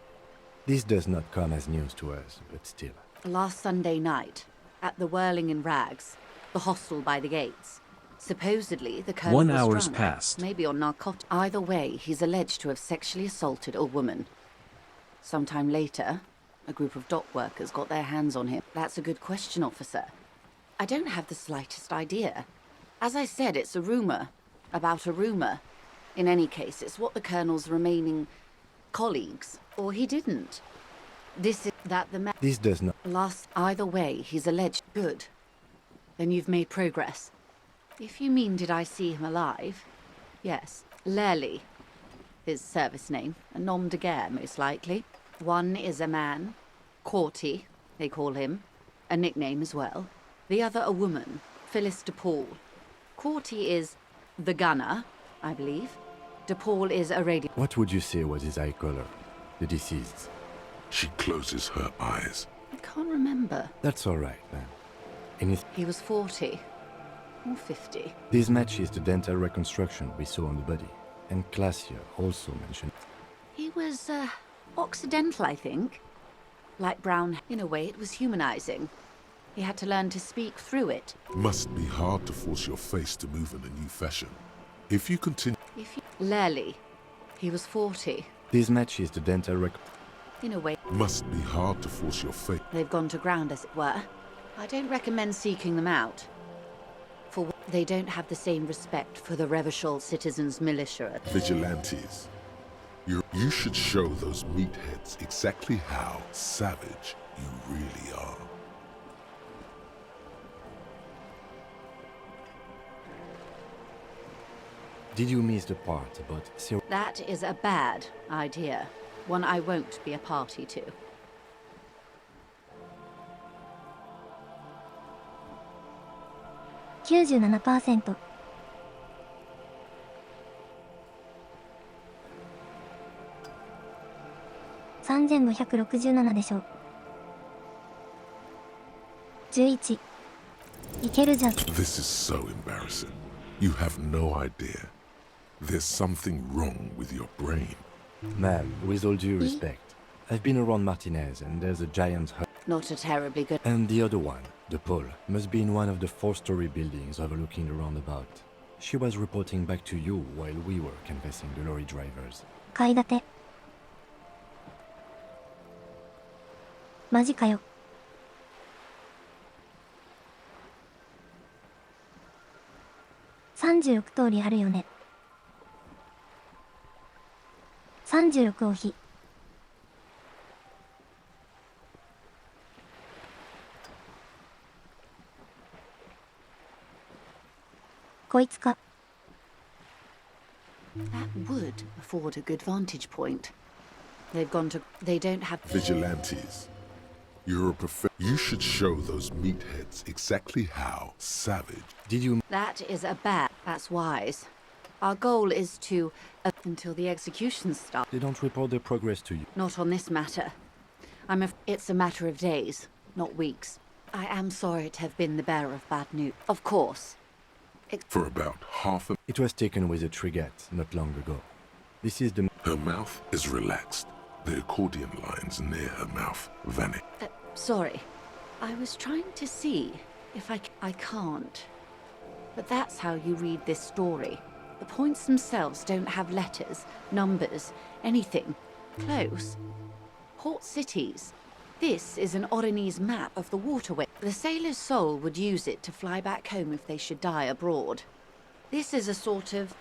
This does not come as news to us, but still. Last Sunday night, at the Whirling in Rags, the hostel by the gates. Supposedly, the colonel 1 was hour's drunk, passed. maybe on narcotics. Either way, he's alleged to have sexually assaulted a woman. Sometime later, a group of dock workers got their hands on him. That's a good question, officer. I don't have the slightest idea. As I said, it's a rumor. About a rumor. In any case, it's what the colonel's remaining colleagues. Or he didn't. This is that the man... This does not... Either way, he's alleged. Good. Then you've made progress. If you mean did I see him alive? Yes. Lely. His service name. A nom de guerre, most likely. One is a man. Corty, they call him. A nickname as well. The other a woman. Phyllis DePaul. Corty is the gunner, I believe. DePaul is a radio... What would you say was his eye color? The deceased. She closes her eyes. I can't remember. That's all right, man. Anything... He was 40. Or 50. This matches the dental reconstruction we saw on the body. And Clasia also mentioned... He was, Occidental, I think. Light brown. In a way, it was humanizing. He had to learn to speak through it. Must be hard to force your face to move in a new fashion. If you continue... Lely. He was 40. This matches the dental In a way... Must be hard to force your face... They've gone to ground, as it were. I don't recommend seeking them out. For they don't have the same respect for the Revachol citizens' militia. Vigilantes. You should show those meatheads exactly how savage you really are. Did you miss the part about... That is a bad idea. One I won't be a party to.97%。3567でしょう。11。いけるじゃん。This is so embarrassing. You have no idea. There's something wrong with your brain. Ma'am, with all due respect, I've been around Martinez and there's a giant... Not a terribly good... And the other one, the Paul, must be in one of the 4-story buildings overlooking the roundabout. She was reporting back to you while we were canvassing the lorry drivers. 買い立て。マジかよ。36通りあるよね。36を日。こいつか。That would afford a good vantage point. They've gone to... They don't have... Vigilantes. You're a You should show those meatheads exactly how savage. Did you... That is a bet. That's wise. Our goal is to... until the execution starts. They don't report their progress to you. Not on this matter. It's a matter of days, not weeks. I am sorry to have been the bearer of bad news. Of course. For about half a... It was taken with a trigette not long ago. This is the... Her mouth is relaxed. The accordion lines near her mouth vanish. Sorry. I was trying to see if I can't. But that's how you read this story. The points themselves don't have letters, numbers, anything. Close. Port cities. This is an Oronese map of the waterway. The sailor's soul would use it to fly back home if they should die abroad. This is a sort of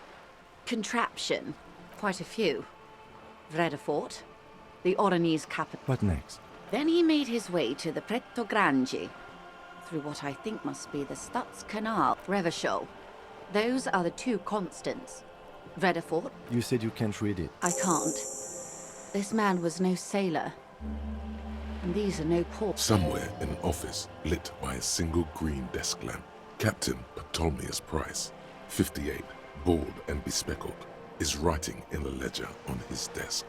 contraption. Quite a few. Vredefort, the Oronese capital. What next? Then he made his way to the Preto Grande, through what I think must be the Stadskanal, Revachol. Those are the two constants. Vredefort. You said you can't read it. I can't. This man was no sailor. And these are no ports. Somewhere in an office lit by a single green desk lamp, Captain Ptolemaeus Price, 58, bald and bespectacled, is writing in a ledger on his desk.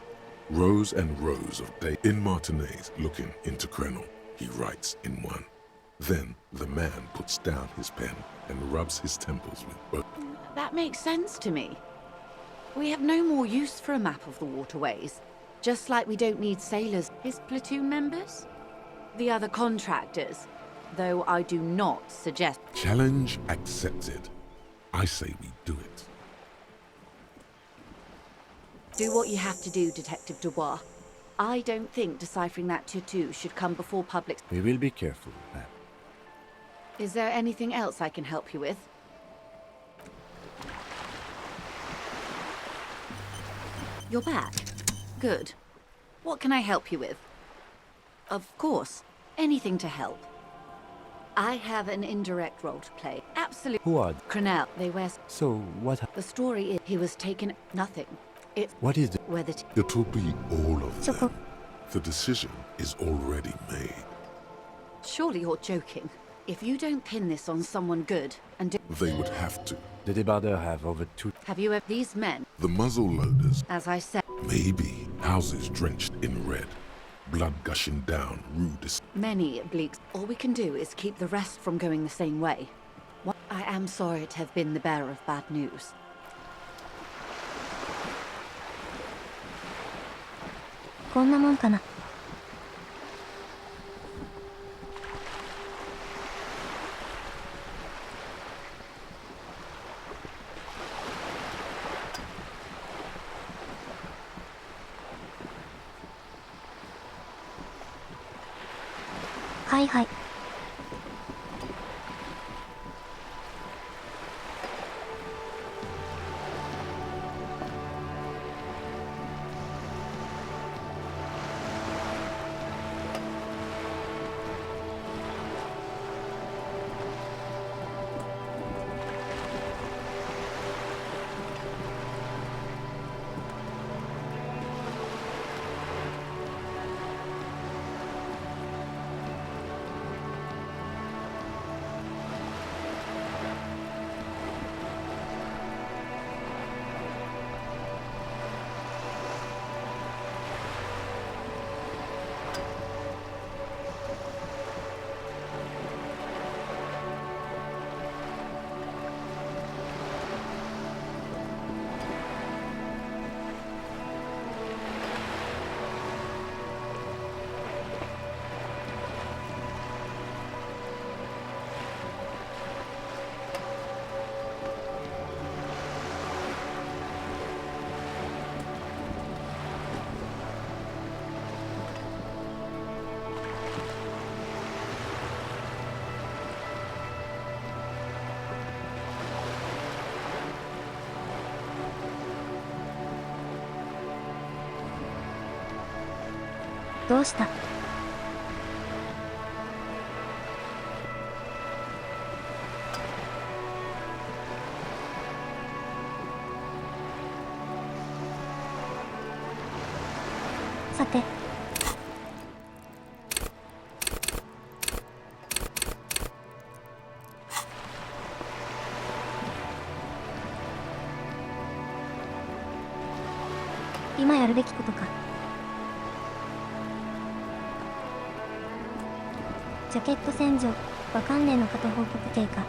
Rows and rows of days. In Martinez, looking into Crenel, he writes in one. Then the man puts down his pen and rubs his temples with both. That makes sense to me. We have no more use for a map of the waterways. Just like we don't need sailors. His platoon members? The other contractors. Though I do not suggest... Challenge accepted. I say we do it. Do what you have to do, Detective Dubois. I don't think deciphering that tattoo should come before public... We will be careful, ma'am. Is there anything else I can help you with? You're back. Good. What can I help you with? Of course. Anything to help. I have an indirect role to play. Absolutely. Who are... Crenel. They wear... So, what... The story is he was taken... Nothing. It's... What is the... Whether... It will be all of Choco. them. The decision is already made. Surely you're joking. If you don't pin this on someone good and do... They would have to. The débardeurs have over 2... Have you ever... These men... The muzzle loaders. As I said... Maybe houses drenched in red. Blood gushing down rude... Many bleaks. All we can do is keep the rest from going the same way. I am sorry to have been the bearer of bad news. "こんなもんかな." "はいはい." "どうした?"さて、今やるべきことか。ジャケット洗浄、和関連の方報告経過。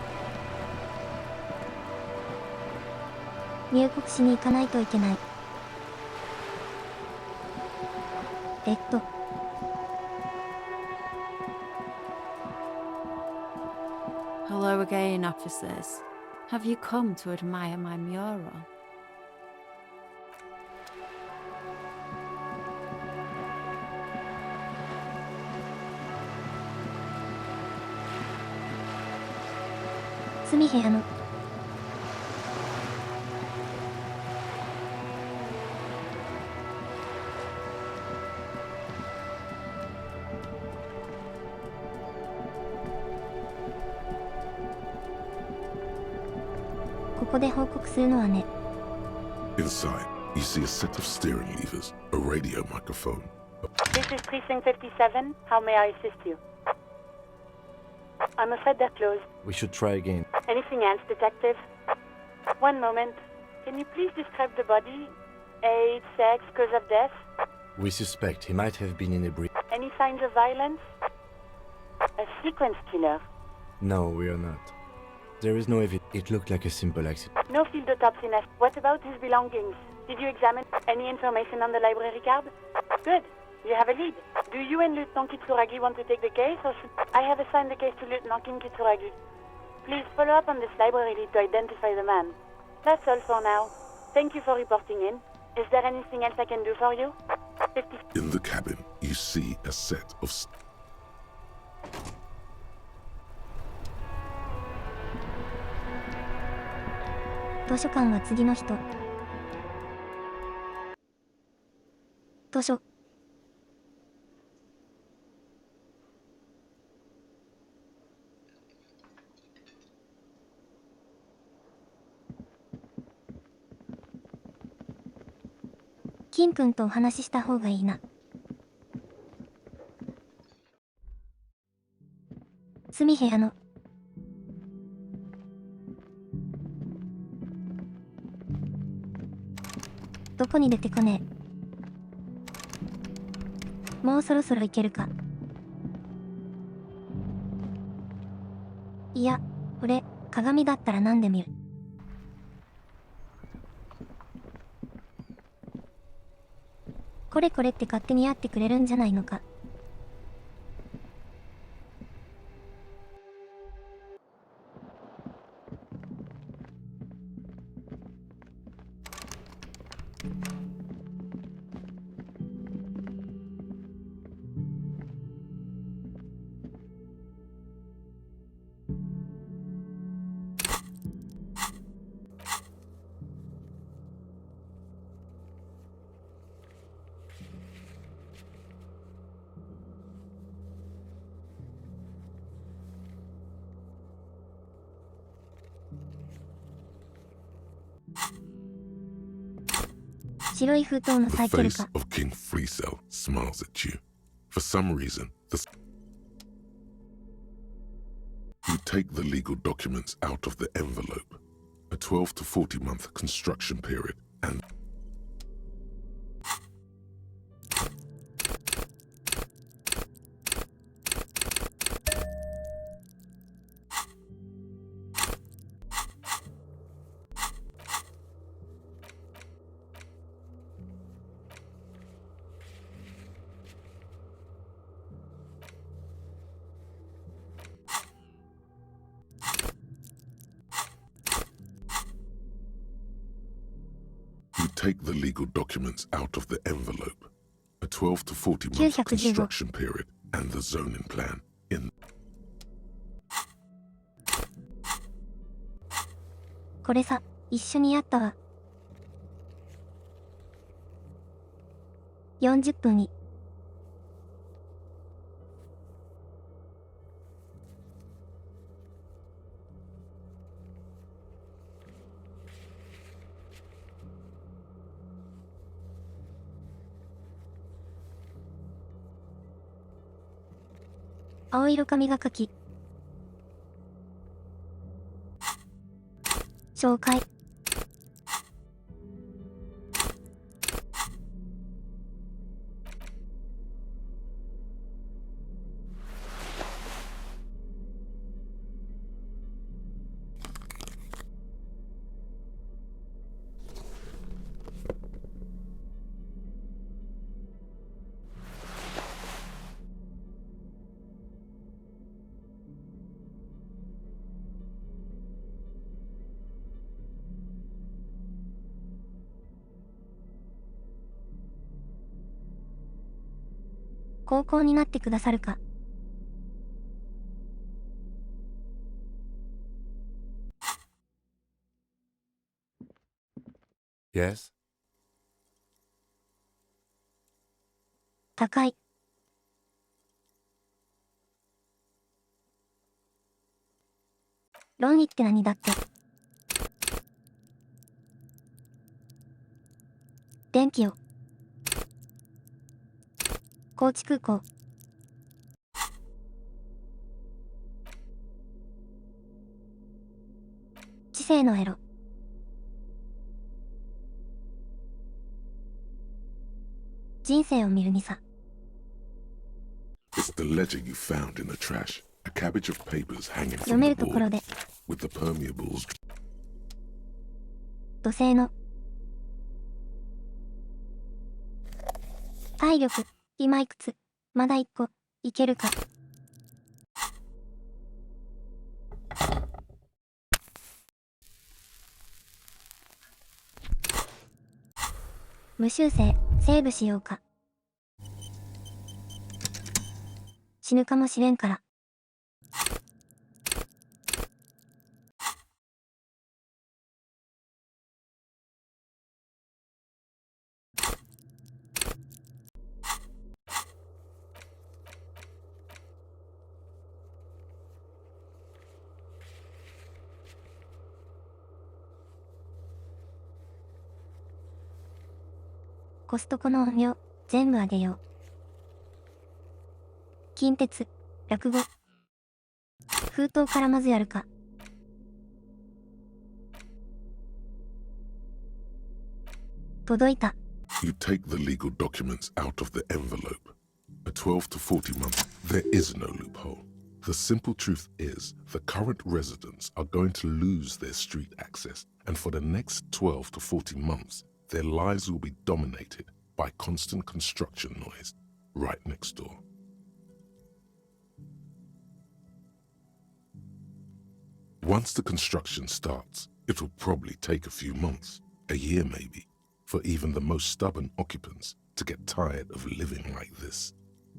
入国しに行かないといけない。Hello again, officers. Have you come to admire my mural?住部屋のここで報告するのはね。 Inside, you see a set of steering levers, a radio microphone. This is Precinct 57. How may I assist you? I'm afraid they're closed. We should try again. Anything else, detective? One moment. Can you please describe the body? Age, sex, cause of death? We suspect he might have been inebriated. Any signs of violence? A sequence killer? No, we are not. There is no evidence. It looked like a simple accident. No field autopsy necessary. What about his belongings? Did you examine any information on the library card? Good. You have a lead. Do you and Lieutenant Kitsuragi want to take the case, or should I have assigned the case to Lieutenant Kim Kitsuragi? Please follow up on this library lead to identify the man. That's all for now. Thank you for reporting in. Is there anything else I can do for you? 50. In the cabin, you see a set of... 図書館は次の人。図書。金君とお話しした方がいいな。住部屋の。どこに出てこねえ。もうそろそろ行けるか。いや、俺、鏡だったらなんで見る。これこれって勝手にやってくれるんじゃないのか。白い封筒の The サイケル face か。 of King Freecell smiles at you. For some reason, You take the legal documents out of the envelope. A 12 to 40 month construction period, and You take the legal documents out of the envelope. A 12 to 40 month 915 construction period, and the zoning plan in. これさ、一緒にやったわ。40分に。青色髪がかき。紹介。高校になってくださるか。Yes? 高い。論理って何だって。電気を。高知空港。知性のエロ。人生を見るにさ。It's the ledger you found in the trash. A cabbage of papers hanging 読 from め the るところ wall で。 with the permeables. 土星の。体力。今いくつ。まだ1個。いけるか。無修正。セーブしようか。死ぬかもしれんから。コストコの音量、全部あげよう。近鉄、落語。封筒からまずやるか。届いた。 You take the legal documents out of the envelope. A 12 to 40 months, there is no loophole. The simple truth is, the current residents are going to lose their street access, and for the next 12 to 40 months, their lives will be dominated by constant construction noise right next door. Once the construction starts, it will probably take a few months, a year maybe, for even the most stubborn occupants to get tired of living like this.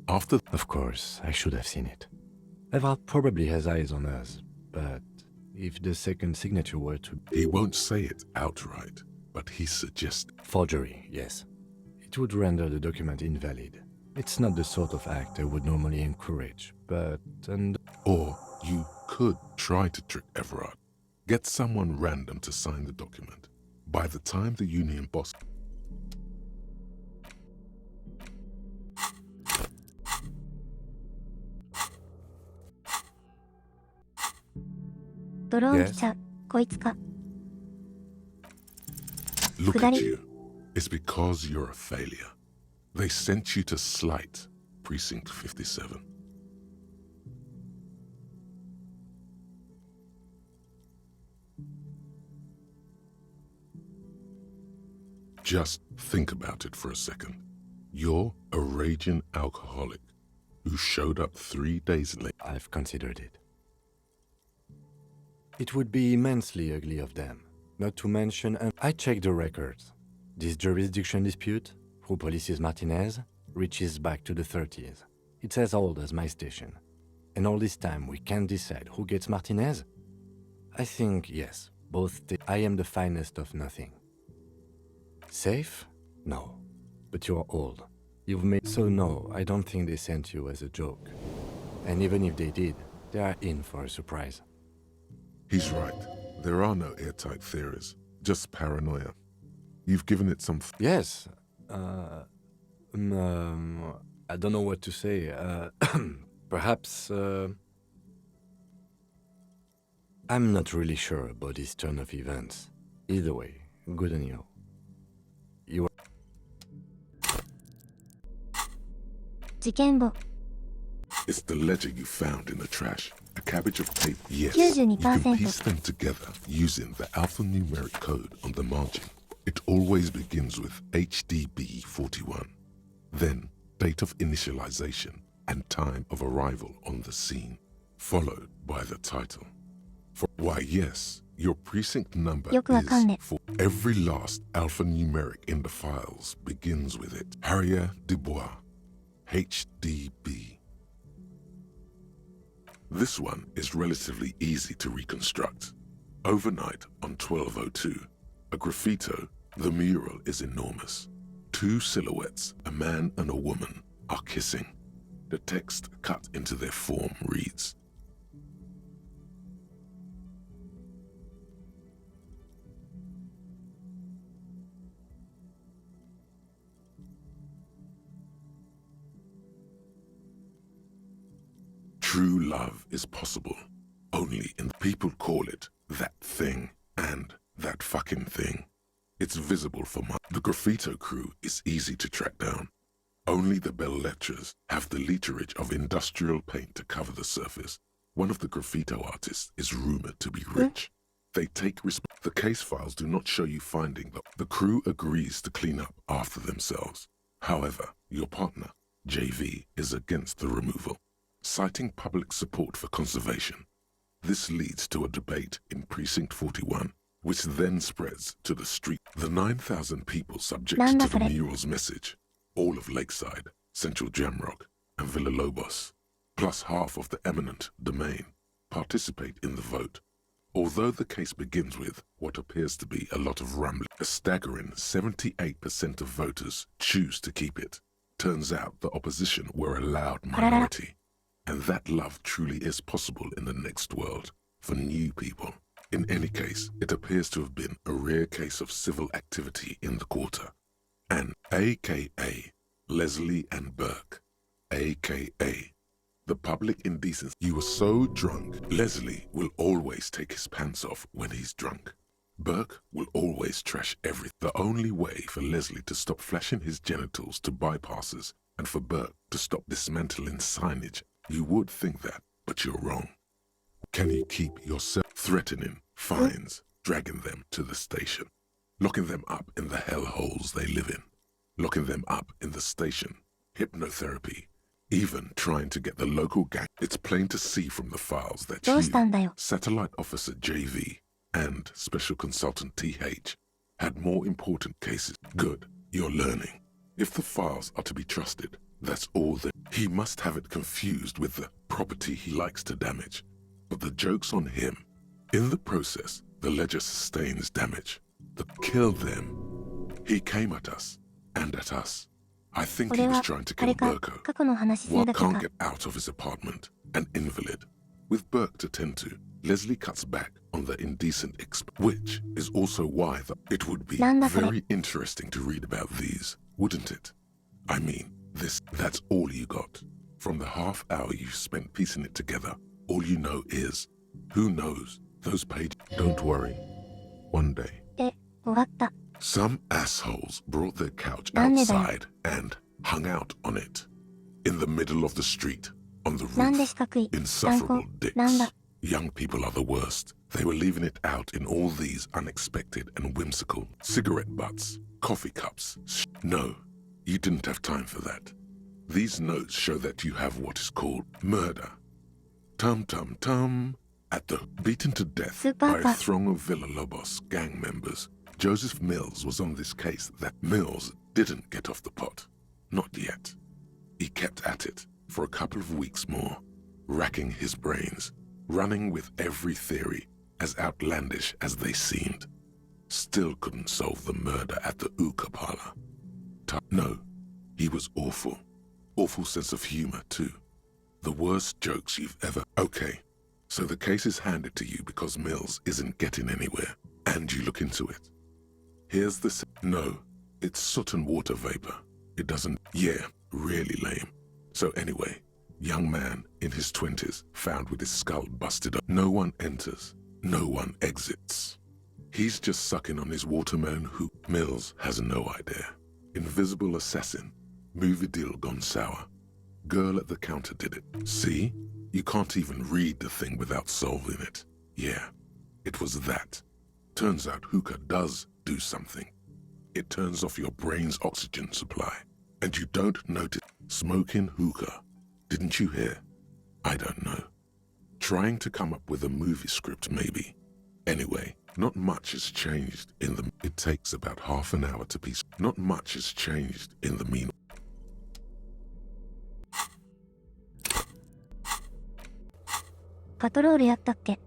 After... Of course, I should have seen it. Eval probably has eyes on us, but if the second signature were to... He won't say it outright, but he suggests... Forgery, yes. It would render the document invalid. It's not the sort of act I would normally encourage, but... Or you could try to trick Everard. Get someone random to sign the document. By the time the union boss... Yes? こいつか。 Look 下 at り。 you. It's because you're a failure. They sent you to Slight, Precinct 57. Just think about it for a second. You're a raging alcoholic who showed up 3 days late. I've considered it. It would be immensely ugly of them, not to mention... I checked the records. This jurisdiction dispute, who polices Martinez, reaches back to the 30s. It's as old as my station. And all this time we can't decide who gets Martinez? I think, yes, both... I am the finest of nothing. Safe? No. But you're old. You've made... So no, I don't think they sent you as a joke. And even if they did, they are in for a surprise. He's right. There are no airtight theories, just paranoia. You've given it some... Yes. I don't know what to say. Perhaps, I'm not really sure about this turn of events. Either way, good on you. You are... 事件簿 It's the ledger you found in the trash. A cabbage of tape. Yes, you can 92% piece them together using the alphanumeric code on the margin. It always begins with HDB41. Then, date of initialization and time of arrival on the scene, followed by the title. Why, yes, your precinct number よくわかんね。 is for every last alphanumeric in the files begins with it. Harrier Dubois, HDB. This one is relatively easy to reconstruct. Overnight on 1202, a graffito, the mural is enormous. Two silhouettes, a man and a woman, are kissing. The text cut into their form reads, True love is possible only in people call it that thing and that fucking thing. It's visible for the graffito crew is easy to track down. Only the bell lectures have the literage of industrial paint to cover the surface. One of the graffito artists is rumored to be rich. They take the case files do not show you finding the crew agrees to clean up after themselves. However, your partner, JV, is against the removal, citing public support for conservation. This leads to a debate in Precinct 41, which then spreads to the street. The 9,000 people subject to the mural's message, all of Lakeside, Central Jamrock, and Villalobos, plus half of the eminent domain, participate in the vote. Although the case begins with what appears to be a lot of rambling, a staggering 78% of voters choose to keep it. Turns out the opposition were a loud minority. And that love truly is possible in the next world for new people. In any case, it appears to have been a rare case of civil activity in the quarter. And AKA Leslie and Burke, AKA the public indecency. You were so drunk, Leslie will always take his pants off when he's drunk. Burke will always trash everything. The only way for Leslie to stop flashing his genitals to bypassers and for Burke to stop dismantling signage. You would think that, but you're wrong. Can you keep yourself threatening fines, dragging them to the station, locking them up in the hellholes they live in, locking them up in the station, hypnotherapy, even trying to get the local gang? It's plain to see from the files that you, Satellite Officer JV, and Special Consultant TH had more important cases. Good, you're learning. If the files are to be trusted, that's all that. He must have it confused with the property he likes to damage. But the joke's on him. In the process, the ledger sustains damage. The kill them. He came at us, and at us. I think he was trying to kill Burko. Walt can't get out of his apartment, an invalid. With Burke to tend to, Leslie cuts back on the indecent which is also why it would be very interesting to read about these, wouldn't it? I mean, that's all you got. From the half hour you spent piecing it together, all you know is, who knows, those pages. Don't worry. One day. Some assholes brought their couch outside and hung out on it. In the middle of the street, on the roof. Insufferable dicks. Young people are the worst. They were leaving it out in all these unexpected and whimsical cigarette butts, coffee cups. No. You didn't have time for that. These notes show that you have what is called murder. Tum-tum-tum. At the beaten to death by a throng of Villalobos gang members, Joseph Mills was on this case. That Mills didn't get off the pot. Not yet. He kept at it for a couple of weeks more, racking his brains, running with every theory, as outlandish as they seemed. Still couldn't solve the murder at the Uka parlor. No, he was awful. Awful sense of humor, too. The worst jokes you've ever... Okay, so the case is handed to you because Mills isn't getting anywhere, and you look into it. Here's the... No, it's soot and water vapor. It doesn't... Yeah, really lame. So anyway, Young man in his 20s found with his skull busted up. No one enters, no one exits. He's just sucking on his watermelon hoop. Mills has no idea. Invisible assassin. Movie deal gone sour. Girl at the counter did it. See? You can't even read the thing without solving it. Yeah, it was that. Turns out hookah does do something. It turns off your brain's oxygen supply. And you don't notice. Smoking hookah. Didn't you hear? I don't know. Trying to come up with a movie script, maybe. Anyway, not much has changed in the... It takes about half an hour to piece. Not much has changed in the mean... パトロールやったっけ？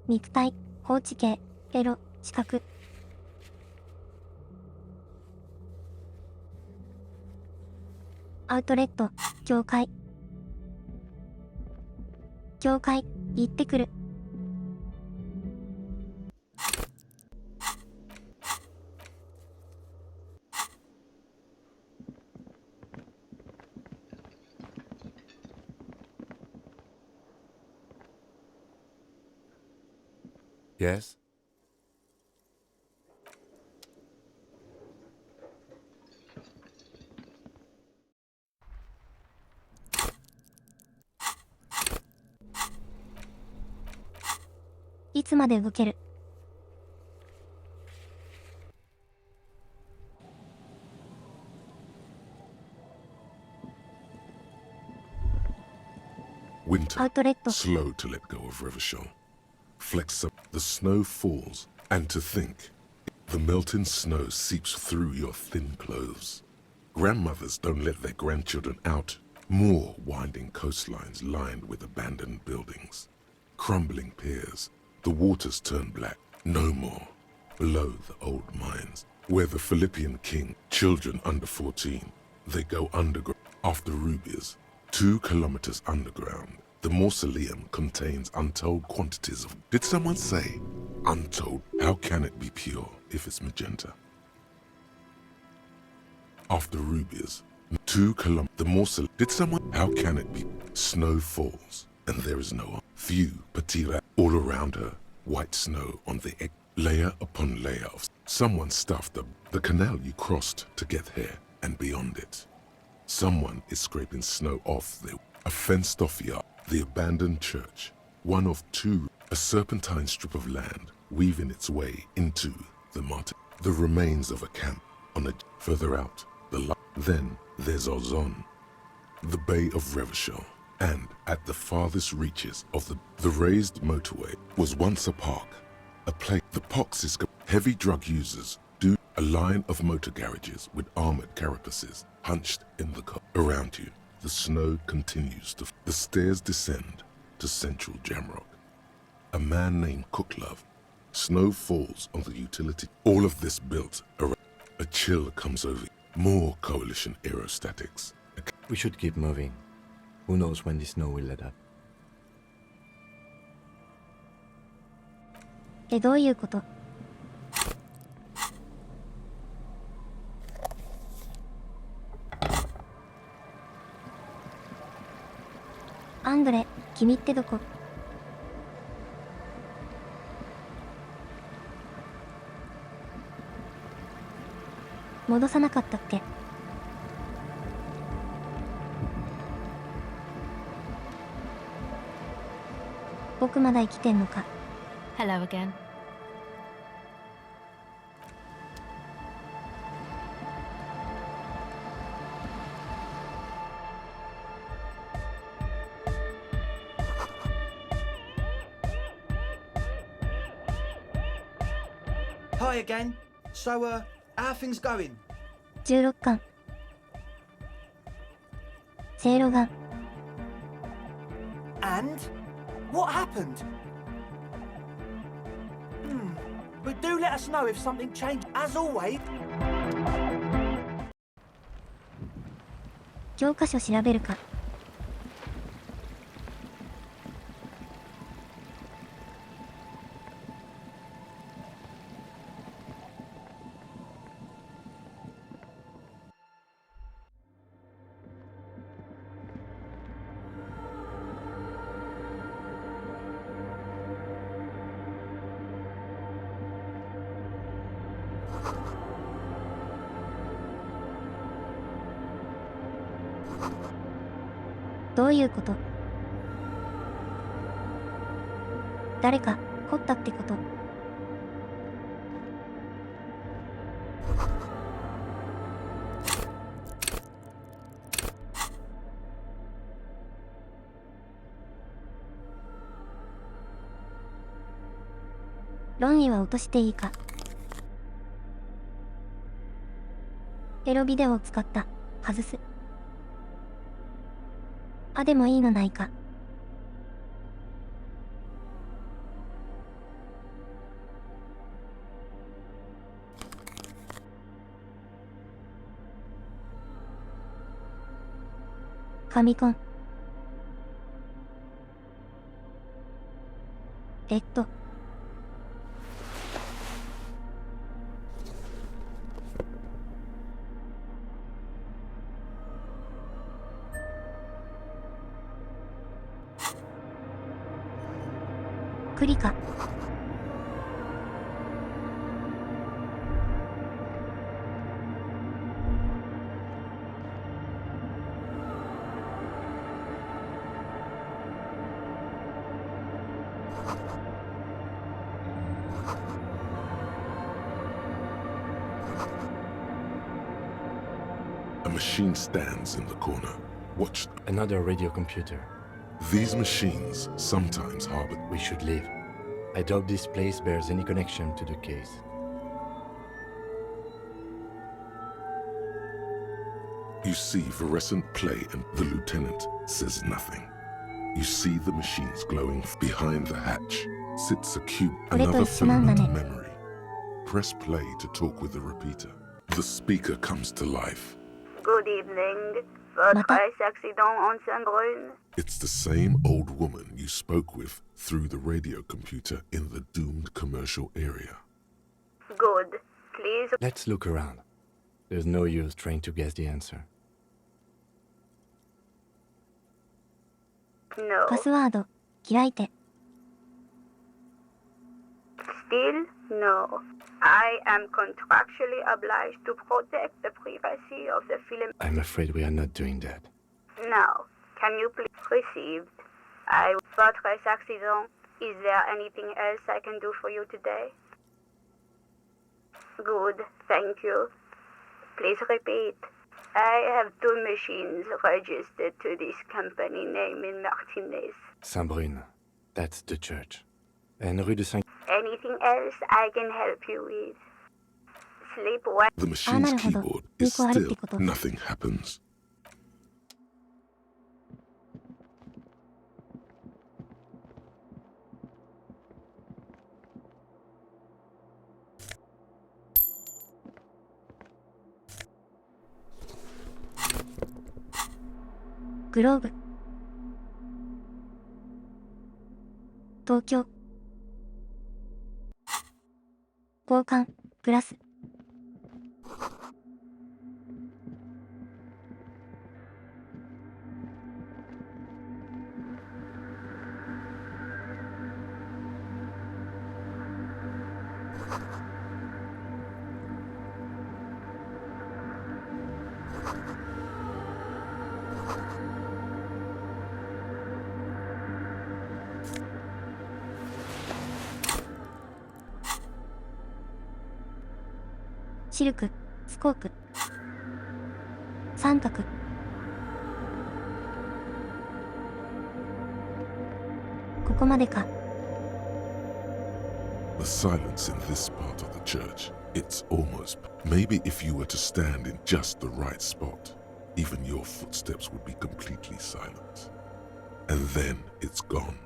肉体、放置系、エロ、視覚。アウトレット、教会。教会、行ってくる。Yes? いつまで動ける？Winter, アウトレット。 slow to let go of Revachol. Flex up, the snow falls, and to think, the melting snow seeps through your thin clothes. Grandmothers don't let their grandchildren out. More winding coastlines lined with abandoned buildings. Crumbling piers, the waters turn black. No more. Below the old mines, where the Philippian king, children under 14, they go underground. After Rubias, 2 kilometers underground, the mausoleum contains untold quantities of... Did someone say untold? How can it be pure if it's magenta? After Rubias, 2 kilometers, the mausoleum... Did someone... How can it be? Snow falls, and there is no... Few patira all around her, white snow on the egg, layer upon layer of... Someone stuffed the canal you crossed to get here and beyond it. Someone is scraping snow off a fenced-off yard, the abandoned church, one of 2, a serpentine strip of land weaving its way into the mountain. The remains of a camp on a... Further out, the light. Then there's Ozon, the Bay of Revachol, and at the farthest reaches of the raised motorway was once a park, a place. The pox is heavy drug users do a line of motor garages with armored carapaces hunched in the car. Around you, the snow continues to... The stairs descend to central Jamrock. A man named Cooklove. Snow falls on the utility. All of this built around. A chill comes over. More coalition aerostatics. We should keep moving. Who knows when the snow will let up. どういうこと？アンドレ、君ってどこ？戻さなかったっけ？僕まだ生きてんのか？ Hello again. Hi again. So, how are things going? 16巻。せいろがん。 And? What happened? But do let us know if something changed. As always. 教科書調べるか。どういうこと？誰か凝ったってこと？論議は落としていいか？エロビデオを使った。外す。あ、でもいいのないか。ファミコン。クリか。A machine stands in the corner. Watch. Another radio computer. These machines sometimes harbor. We should leave. I doubt this place bears any connection to the case. You see fluorescent play and the lieutenant says nothing. You see the machines glowing. Behind the hatch sits a cube, another filament memory. Press play to talk with the repeater. The speaker comes to life. Good evening. Votre accident en Saint-Brun. It's the same old woman you spoke with through the radio computer in the doomed commercial area. Good. Please. Let's look around. There's no use trying to guess the answer. No. パスワード開いて。Still no. I am contractually obliged to protect the privacy of the film. I'm afraid we are not doing that. Now, can you please receive? Votre accident. Is there anything else I can do for you today? Good, thank you. Please repeat. I have 2 machines registered to this company name in Martinez. Saint-Brun. That's the church. And Rue de Saint... Anything else I can help you with? Sleep well. The machine's keyboard is still nothing happens. Globe. 東京。交換プラス。シルク、スコープ。三角。ここまでか。The silence in this part of the church, it's almost... Maybe if you were to stand in just the right spot, even your footsteps would be completely silent. And then it's gone.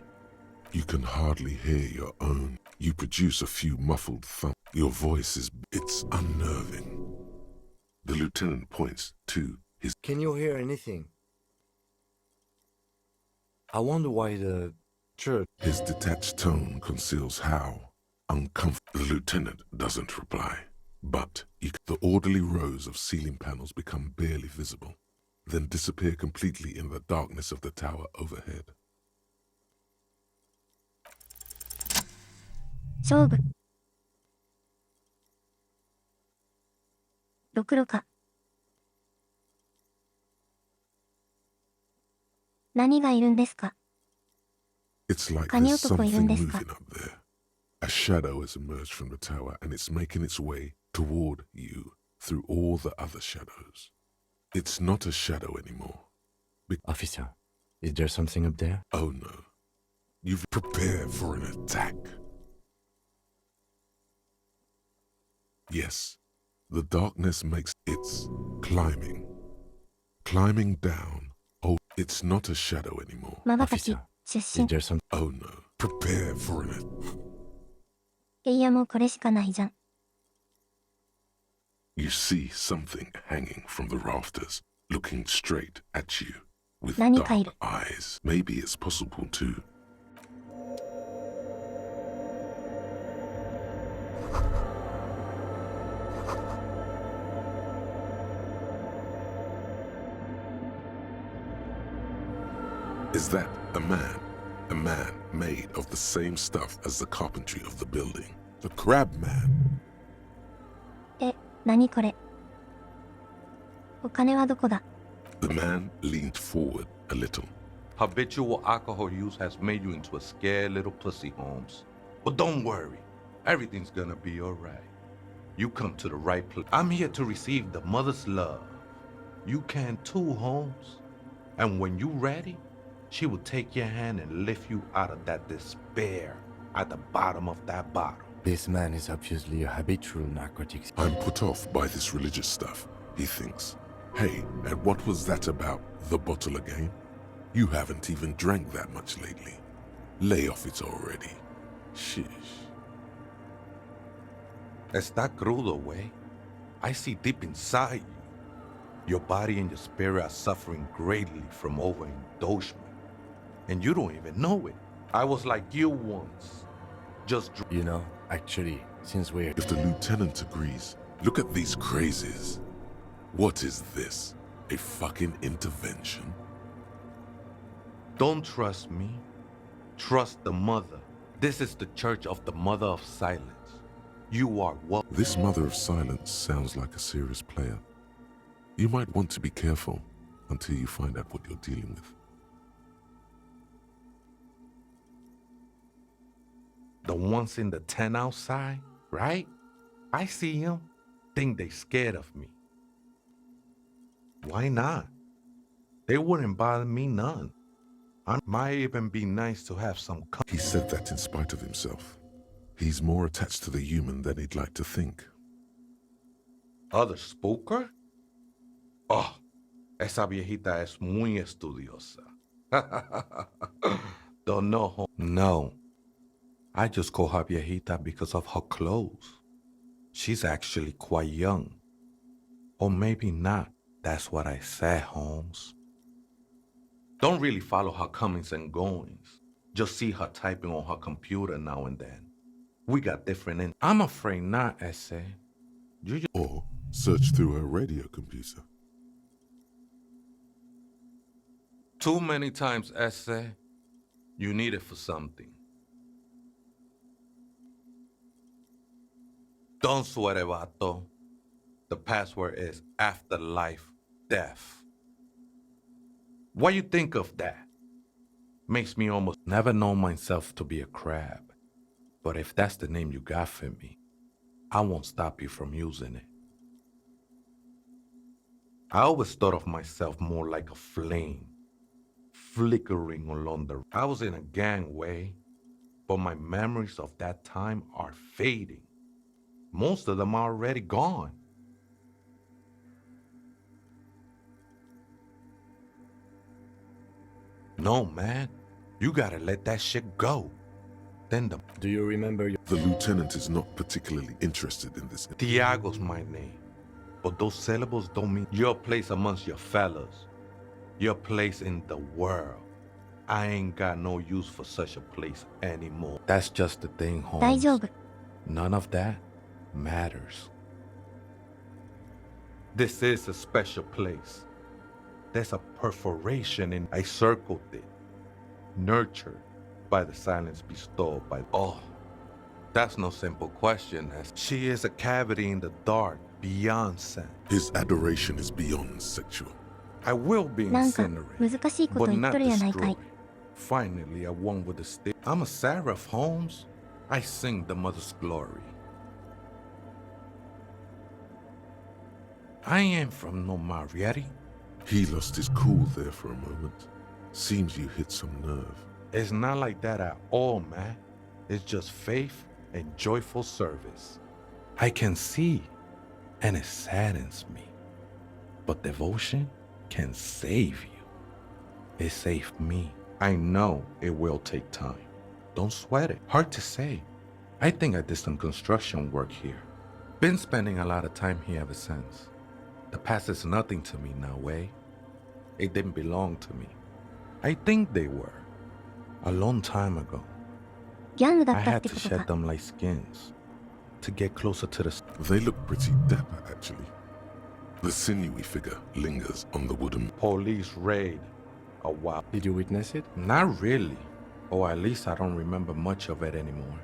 You can hardly hear your own. You produce a few muffled thumps. Your voice it's unnerving. The lieutenant points to his... Can you hear anything? I wonder why the church... His detached tone conceals how uncomfortable. The lieutenant doesn't reply, but the orderly rows of ceiling panels become barely visible, then disappear completely in the darkness of the tower overhead. 勝負。ろくろか。何がいるんですか？ It's like カニ there's 男いる something んですか？ moving up there. A shadow has emerged from the tower and it's making its way toward you through all the other shadows. It's not a shadow anymore. Officer, is there something up there? Oh no. You've prepared for an attack. Yes, the darkness makes it's climbing. Climbing down. Oh, it's not a shadow anymore. まばたき、出 Is 身。 there some... Oh no. Prepare for an attack. いやもうこれしかないじゃん。You see something hanging from the rafters, looking straight at you with 何かいる。 dark eyes. Maybe it's possible to... Is that a man? A man made of the same stuff as the carpentry of the building. The crab man. 何これ。お金はどこだ？ The man leaned forward a little. Habitual alcohol use has made you into a scared little pussy, Holmes. But don't worry, everything's gonna be alright. You come to the right place. I'm here to receive the mother's love. You can too, Holmes. And when you're ready, she will take your hand and lift you out of that despair at the bottom of that bottle. This man is obviously a habitual narcotics. I'm put off by this religious stuff, he thinks. Hey, and what was that about, the bottle again? You haven't even drank that much lately. Lay off it already. Sheesh. Está crudo, way. I see deep inside you. Your body and your spirit are suffering greatly from overindulgence. And you don't even know it. I was like you once. Just... You know, actually, since we're... If the lieutenant agrees, look at these crazies. What is this? A fucking intervention? Don't trust me. Trust the mother. This is the church of the mother of silence. You are what? This mother of silence sounds like a serious player. You might want to be careful until you find out what you're dealing with. The ones in the tent outside, right? I see them. Think they scared of me. Why not? They wouldn't bother me none. I might even be nice to have some... He said that in spite of himself. He's more attached to the human than he'd like to think. Other spooker? Oh, esa viejita es muy estudiosa. Don't know. No. I just call her viejita because of her clothes. She's actually quite young. Or maybe not. That's what I said, Holmes. Don't really follow her comings and goings. Just see her typing on her computer now and then. We got different I'm afraid not, Essay. Or search through her radio computer. Too many times, Essay. You need it for something. Don't sweat it, vato. The password is afterlife death. What you think of that? Makes me almost never know myself to be a crab. But if that's the name you got for me, I won't stop you from using it. I always thought of myself more like a flame, flickering along the... I was in a gangway, but my memories of that time are fading. Most of them are already gone. No, man. You gotta let that shit go. Then Do you remember your... The lieutenant is not particularly interested in this. Tiago's my name. But those syllables don't mean your place amongst your fellas. Your place in the world. I ain't got no use for such a place anymore. That's just the thing, Holmes. 大丈夫。 None of that matters. This is a special place. There's a perforation and I circled it. Nurtured by the silence bestowed by... Oh, that's no simple question. As she is a cavity in the dark beyond sense. His adoration is beyond sexual. I will be なんか incinerate, 難しいこと but 言っ not とるやないか destroyed. い。 Finally, I won with a stick. I'm a seraph, Holmes. I sing the mother's glory. I ain't from no Marietti. He lost his cool there for a moment. Seems you hit some nerve. It's not like that at all, man. It's just faith and joyful service. I can see, and it saddens me. But devotion can save you. It saved me. I know it will take time. Don't sweat it. Hard to say. I think I did some construction work here. Been spending a lot of time here ever since. The past is nothing to me now, eh? It didn't belong to me. I think they were. A long time ago. ギャングだ I ったっ had て to こと shed か。 them like skins to get closer to the... They look pretty dapper, actually. The sinewy figure lingers on the wooden... Police raid a while. Did you witness it? Not really. Or at least I don't remember much of it anymore.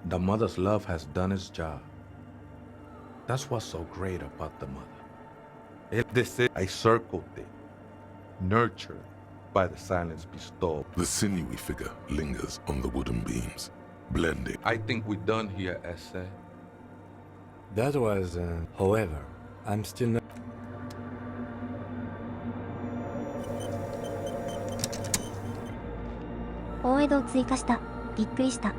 The mother's love has done its job. That's what's so great about the mother. I circled it. Nurtured by the silence bestowed. The sinewy figure lingers on the wooden beams, blending. I think we're done here, Essay. That was, however, I'm still not... 大江戸を追加した。びっくりした。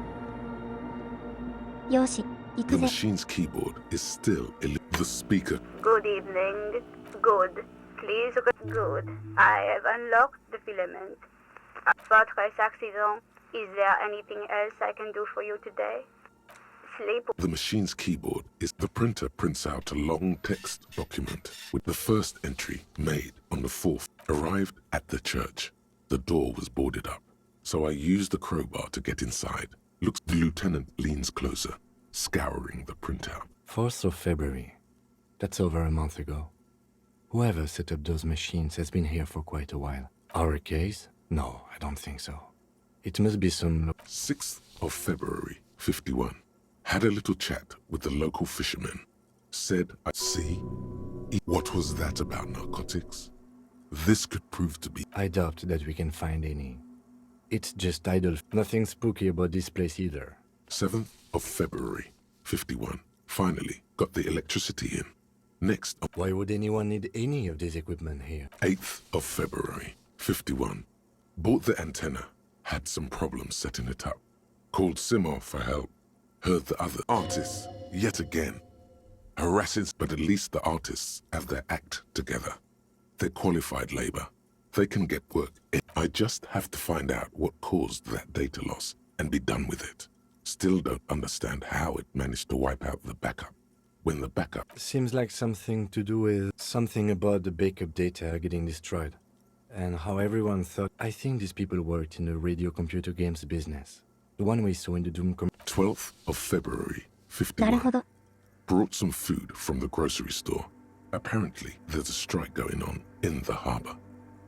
よし、行 The くぜ。 machine's keyboard is still the speaker. Good evening. Good. Please, good. I have unlocked the filament. Votre accident. Is there anything else I can do for you today? Sleep. The machine's keyboard is the printer prints out a long text document with the first entry made on the 4th. Arrived at the church. The door was boarded up, so I used the crowbar to get inside. Looks, the lieutenant leans closer, scouring the printout. 4th of February. That's over a month ago. Whoever set up those machines has been here for quite a while. Our case? No, I don't think so. It must be some... 6th of February, 51. Had a little chat with the local fishermen. Said, I see. What was that about narcotics? This could prove to be... I doubt that we can find any. It's just idle. Nothing spooky about this place either. 7th of February, 51. Finally got the electricity in. Next... Why would anyone need any of this equipment here? 8th of February, 51. Bought the antenna. Had some problems setting it up. Called Simo for help. Heard the other artists, yet again. Harassing, but at least the artists have their act together. They're qualified labor. They can get work. I just have to find out what caused that data loss and be done with it. Still don't understand how it managed to wipe out the backup. When the backup... Seems like something to do with something about the backup data getting destroyed. And how everyone thought... I think these people worked in the radio computer games business. The one we saw in the Doom... 12th of February, なる 51. ほど。 Brought some food from the grocery store. Apparently, there's a strike going on in the harbor.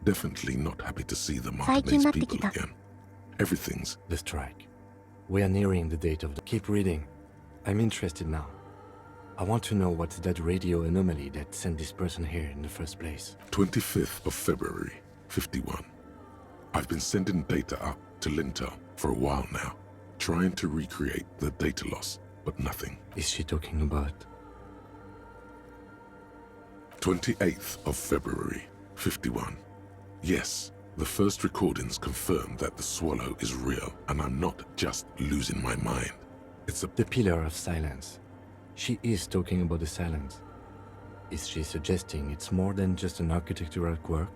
Definitely not happy to see the Martinez people again. Everything's... The strike. We are nearing the date of the... Keep reading. I'm interested now. I want to know what's that radio anomaly that sent this person here in the first place. 25th of February, 51. I've been sending data up to Lintel for a while now, trying to recreate the data loss, but nothing. Is she talking about... 28th of February, 51. Yes, the first recordings confirm that the swallow is real, and I'm not just losing my mind. It's a... The pillar of silence. She is talking about the silence. Is she suggesting it's more than just an architectural quirk?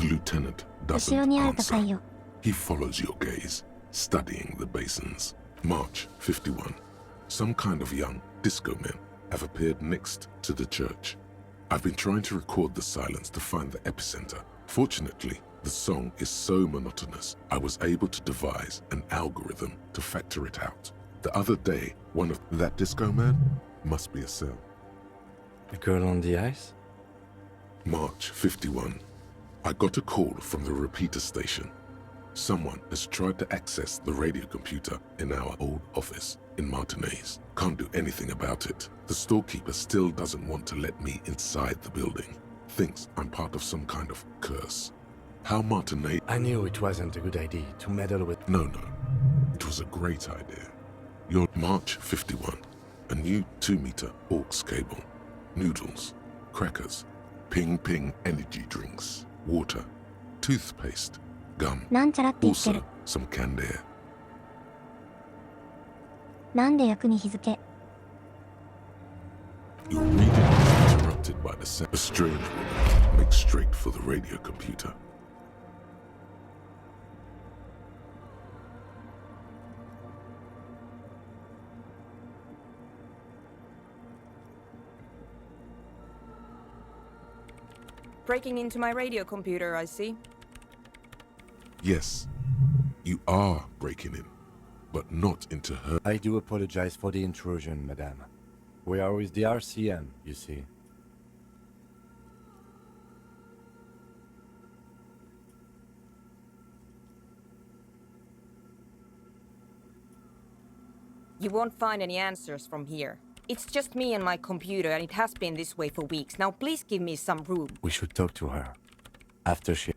lieutenant 後ろ doesn't にあると answer. 太陽。 He follows your gaze, studying the basins. March 51. Some kind of young disco men have appeared next to the church. I've been trying to record the silence to find the epicenter. Fortunately, the song is so monotonous, I was able to devise an algorithm to factor it out. The other day, one of that disco man must be a cell. The girl on the ice? March 51. I got a call from the repeater station. Someone has tried to access the radio computer in our old office in Martinez. Can't do anything about it. The storekeeper still doesn't want to let me inside the building. Thinks I'm part of some kind of curse. How Martinez... I knew it wasn't a good idea to meddle with... No. It was a great idea. Your March 51. A new 2-meter aux cable. Noodles. Crackers. Ping energy drinks. Water. Toothpaste. Gum. なんちゃらって言ってる。 Also, some canned air. なんで役に日付。 Your reading is interrupted by the sound. A strange woman makes straight for the radio computer. Breaking into my radio computer, I see. Yes, you are breaking in, but not into her. I do apologize for the intrusion, madame. We are with the RCM, you see. You won't find any answers from here. It's just me and my computer, and it has been this way for weeks. Now please give me some room. We should talk to her. After she...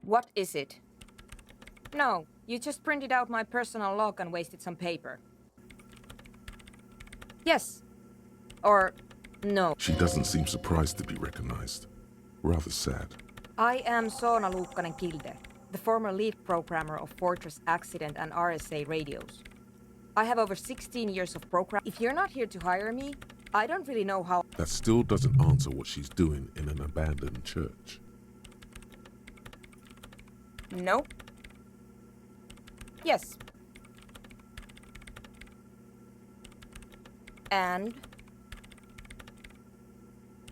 What is it? No, you just printed out my personal log and wasted some paper. Yes. Or no. She doesn't seem surprised to be recognized. Rather sad. I am Soona Luukkanen-Kilde, the former lead programmer of Fortress Accident and RSA radios. I have over 16 years of program. If you're not here to hire me, I don't really know how... That still doesn't answer what she's doing in an abandoned church. No. Yes. And...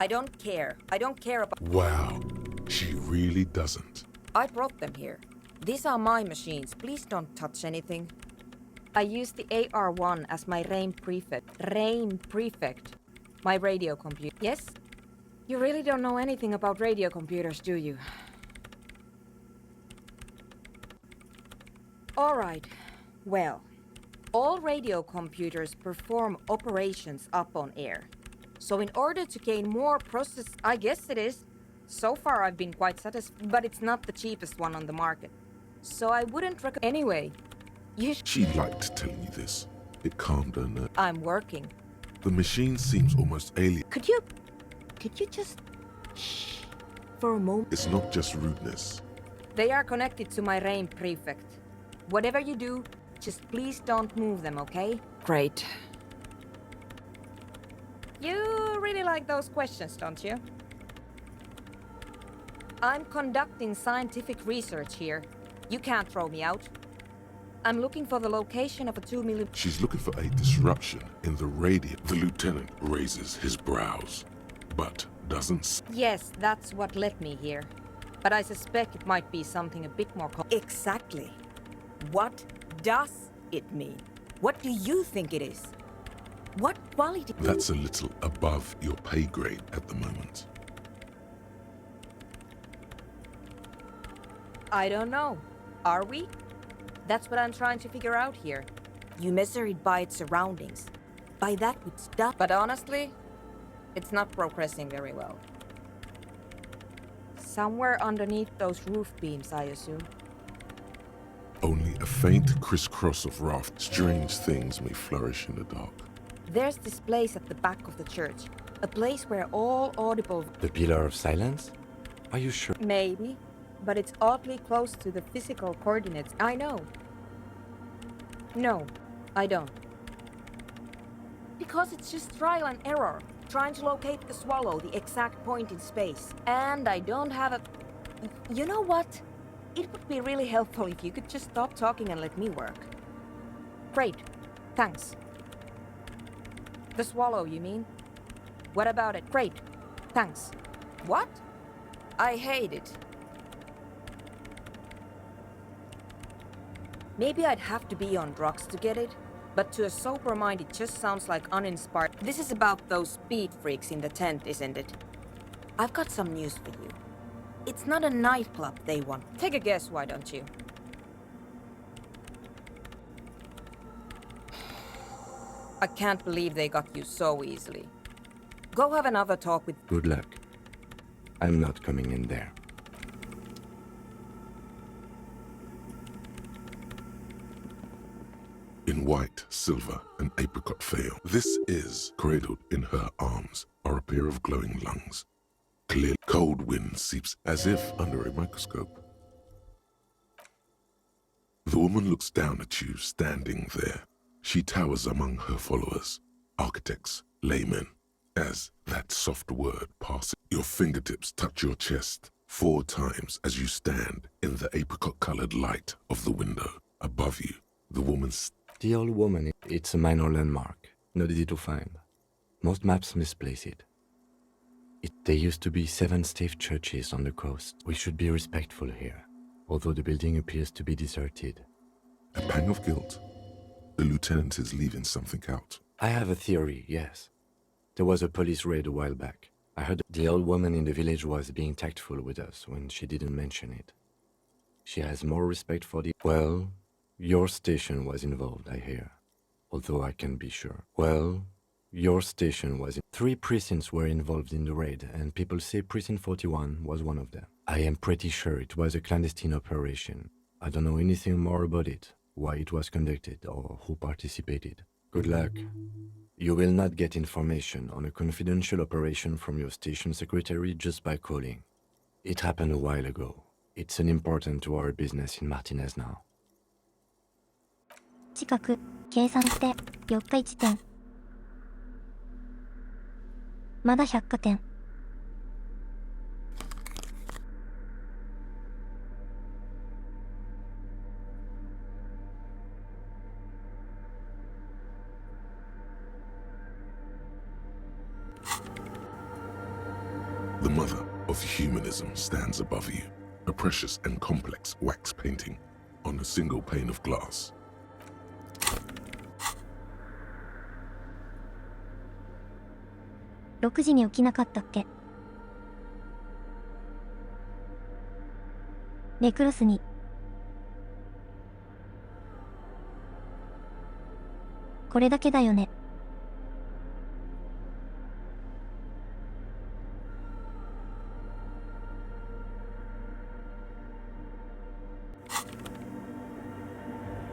I don't care. I don't care about... Wow, she really doesn't. I brought them here. These are my machines. Please don't touch anything. I use the AR-1 as my RAIN prefect. RAIN prefect. My radio computer. Yes? You really don't know anything about radio computers, do you? All right. Well, all radio computers perform operations up on air. So in order to gain more process... I guess it is. So far I've been quite satisfied, but it's not the cheapest one on the market. So I wouldn't recommend... Anyway, you... She liked telling you this. It calmed her nerves. I'm working. The machine seems almost alien. Could you just... Shh. For a moment? It's not just rudeness. They are connected to my RAIN prefect. Whatever you do, just please don't move them, okay? Great. You really like those questions, don't you? I'm conducting scientific research here. You can't throw me out. I'm looking for the location of a 2 million... She's looking for a disruption in the radio. The lieutenant raises his brows, but doesn't... Yes, that's what led me here. But I suspect it might be something a bit more... Exactly. What does it mean? What do you think it is? What quality... That's a little above your pay grade at the moment. I don't know. Are we? That's what I'm trying to figure out here. You measure it by its surroundings. By that which stuff. But honestly, it's not progressing very well. Somewhere underneath those roof beams, I assume. Only a faint crisscross of raft. Strange things may flourish in the dark. There's this place at the back of the church. A place where all audible... The Pillar of Silence? Are you sure? Maybe. But it's oddly close to the physical coordinates. I know. No, I don't. Because it's just trial and error, trying to locate the swallow, the exact point in space. And I don't have a... You know what? It would be really helpful if you could just stop talking and let me work. Great. Thanks. The swallow, you mean? What about it? Great. Thanks. What? I hate it. Maybe I'd have to be on drugs to get it, but to a sober mind it just sounds like uninspired. This is about those speed freaks in the tent, isn't it? I've got some news for you. It's not a nightclub they want. Take a guess, why don't you? I can't believe they got you so easily. Go have another talk with... Good luck. I'm not coming in there. In white, silver, and apricot veil, this is, cradled in her arms, are a pair of glowing lungs. Clear, cold wind seeps as if under a microscope. The woman looks down at you standing there. She towers among her followers, architects, laymen, as that soft word passes. Your fingertips touch your chest 4 times as you stand in the apricot-colored light of the window. Above you, the woman's... The old woman, it's a minor landmark, not easy to find. Most maps misplace it. There used to be 7 stave churches on the coast. We should be respectful here, although the building appears to be deserted. A pang of guilt. The lieutenant is leaving something out. I have a theory, yes. There was a police raid a while back. I heard the old woman in the village was being tactful with us when she didn't mention it. She has more respect for the... Well, your station was involved, I hear. Although I can't be sure. Well, your station was... 3 precincts were involved in the raid, and people say Precinct 41 was one of them. I am pretty sure it was a clandestine operation. I don't know anything more about it, why it was conducted, or who participated. Good luck. You will not get information on a confidential operation from your station secretary just by calling. It happened a while ago. It's unimportant to our business in Martinez now. 近く、計算して、4日1点。まだ百貨店。The mother of humanism stands above you, a precious and complex wax painting on a single pane of glass. 6時に起きなかったっけ？ネクロスに。これだけだよね。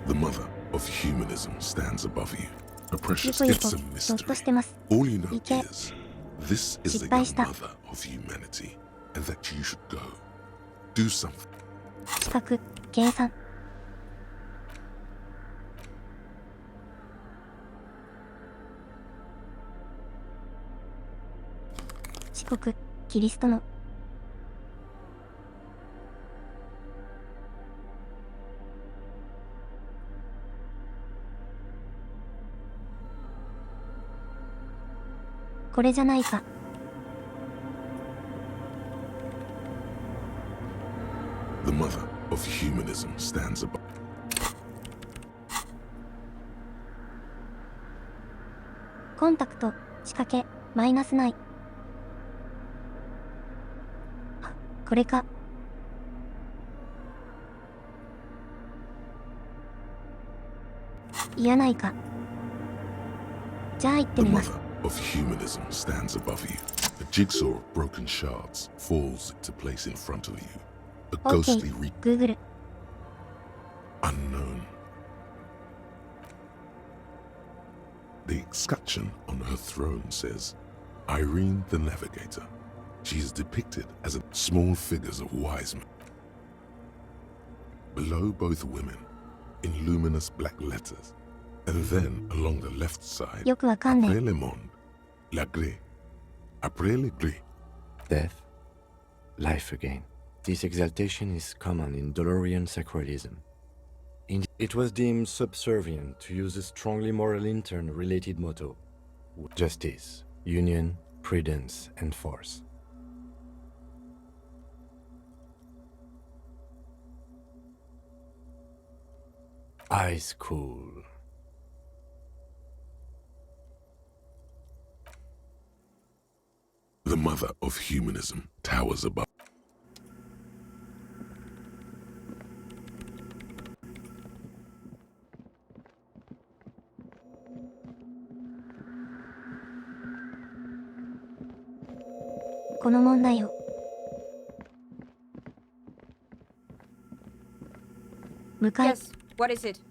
The mother of humanism stands above you, a precious ゆこ it's a ぞっ mystery. としてます。 All you know いけ。 is this is the 失敗 young した。 mother of humanity, and that you should go. Do something. 近く、計算。遅刻、キリストの。これじゃないか。The mother of humanism stands above. コンタクト、仕掛け、マイナスない。あ、これか。いやないか。じゃあ行って The みます。 mother of humanism stands above you. A jigsaw of broken shards falls into place in front of you. A ghostly Google. unknown. The escutcheon on her throne says, Irene the Navigator. She is depicted as small figures of wise men. Below both women, in luminous black letters, And then along the left side, よくわかんねえ。 après le monde, la gré, après le gré. Death, life again. This exaltation is common in Dolorian sacralism. It was deemed subservient to use a strongly moral intern-related motto: justice, union, prudence, and force. Eyes cool. The mother of humanism towers above. この問題を。向かい。 Yes, what is it?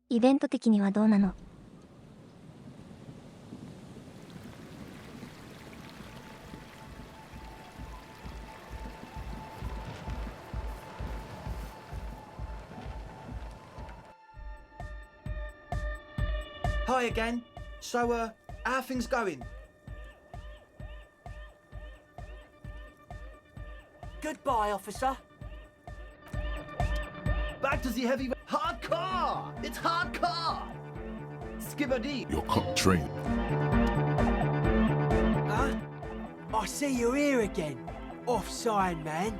イベント的にはどうなの？Hi again. So, how are things going? Goodbye, officer. Back to the heavy... Hardcore! It's hardcore! Skibbity! Your cop train. Huh? I see you're here again. Offside, man.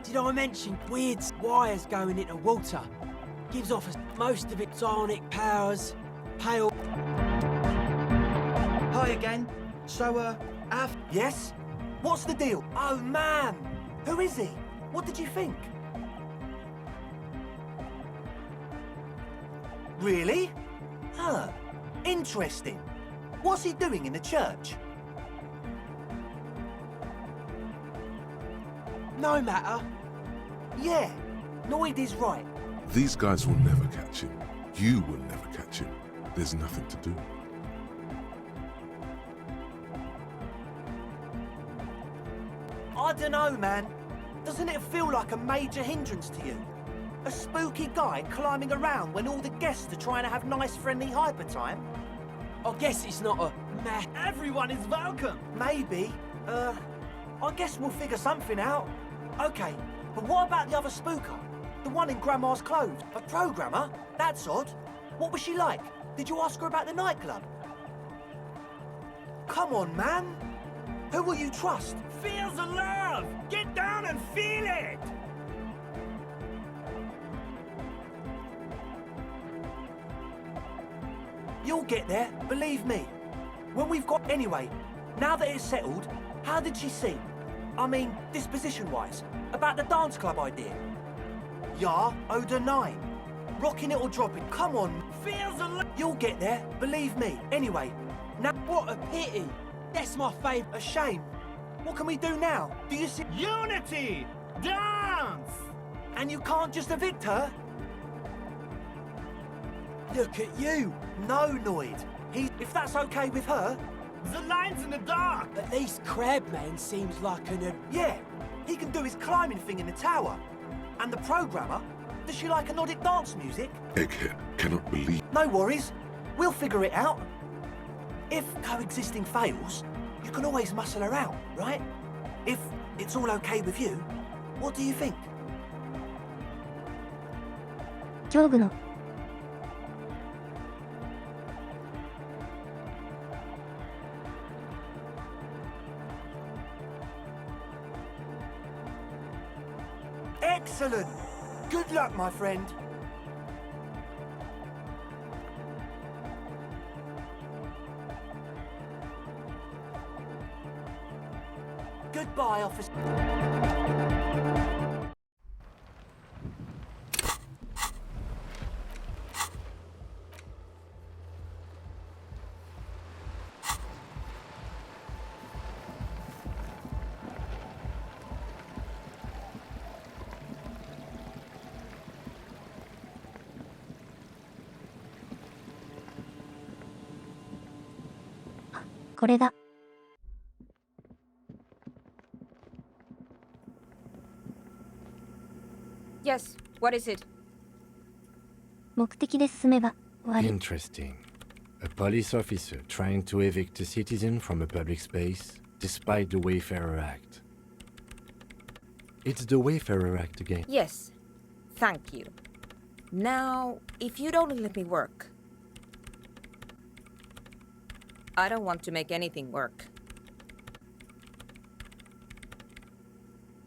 Did I mention weird wires going into water? Gives off most of its psionic powers. Pale. Hi again. So, Yes? What's the deal? Oh, man! Who is he? What did you think? Really? Huh. Interesting. What's he doing in the church? No matter. Yeah, Noid is right. These guys will never catch him. You will never catch him. There's nothing to do. I dunno, man. Doesn't it feel like a major hindrance to you? A spooky guy climbing around when all the guests are trying to have nice, friendly hyper time? I guess it's not a meh. Everyone is welcome. Maybe. I guess we'll figure something out. Okay, but what about the other spooker? The one in Grandma's clothes? A programmer? That's odd. What was she like? Did you ask her about the nightclub? Come on, man. Who will you trust? Feel the love! Get down and feel it! You'll get there, believe me. When we've got... Anyway, now that it's settled, how did she seem? I mean, disposition-wise. About the dance club idea. Yeah, Oda 9. Rocking it or dropping. Come on, feel the love. You'll get there, believe me. Anyway, now... What a pity. That's my favourite. A shame. What can we do now? Do you see... Unity! Dance! And you can't just evict her? Look at you! No, Noid. If that's okay with her... The line's in the dark! At least Crabman seems like an... Yeah, he can do his climbing thing in the tower. And the programmer? Does she like Nordic dance music? Egghead cannot believe... No worries. We'll figure it out. If coexisting fails, you can always muscle her out, right? If it's all okay with you, what do you think? 恐怖の。Excellent! Good luck, my friend. Goodbye, officer. Ah, これだ。Yes, what is it? 目的で進めば終わり。 Interesting. A police officer trying to evict a citizen from a public space despite the Wayfarer Act. It's the Wayfarer Act again. Yes, thank you. Now, if you'd only let me work. I don't want to make anything work.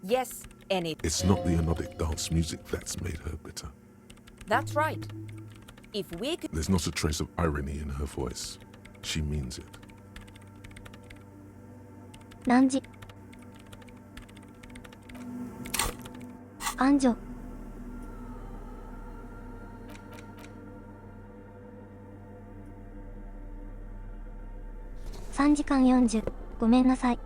Yes, any. It's not the anodic dance music that's made her bitter. That's right. If we could. There's not a trace of irony in her voice. She means it. 何時安城3時間40ごめんなさい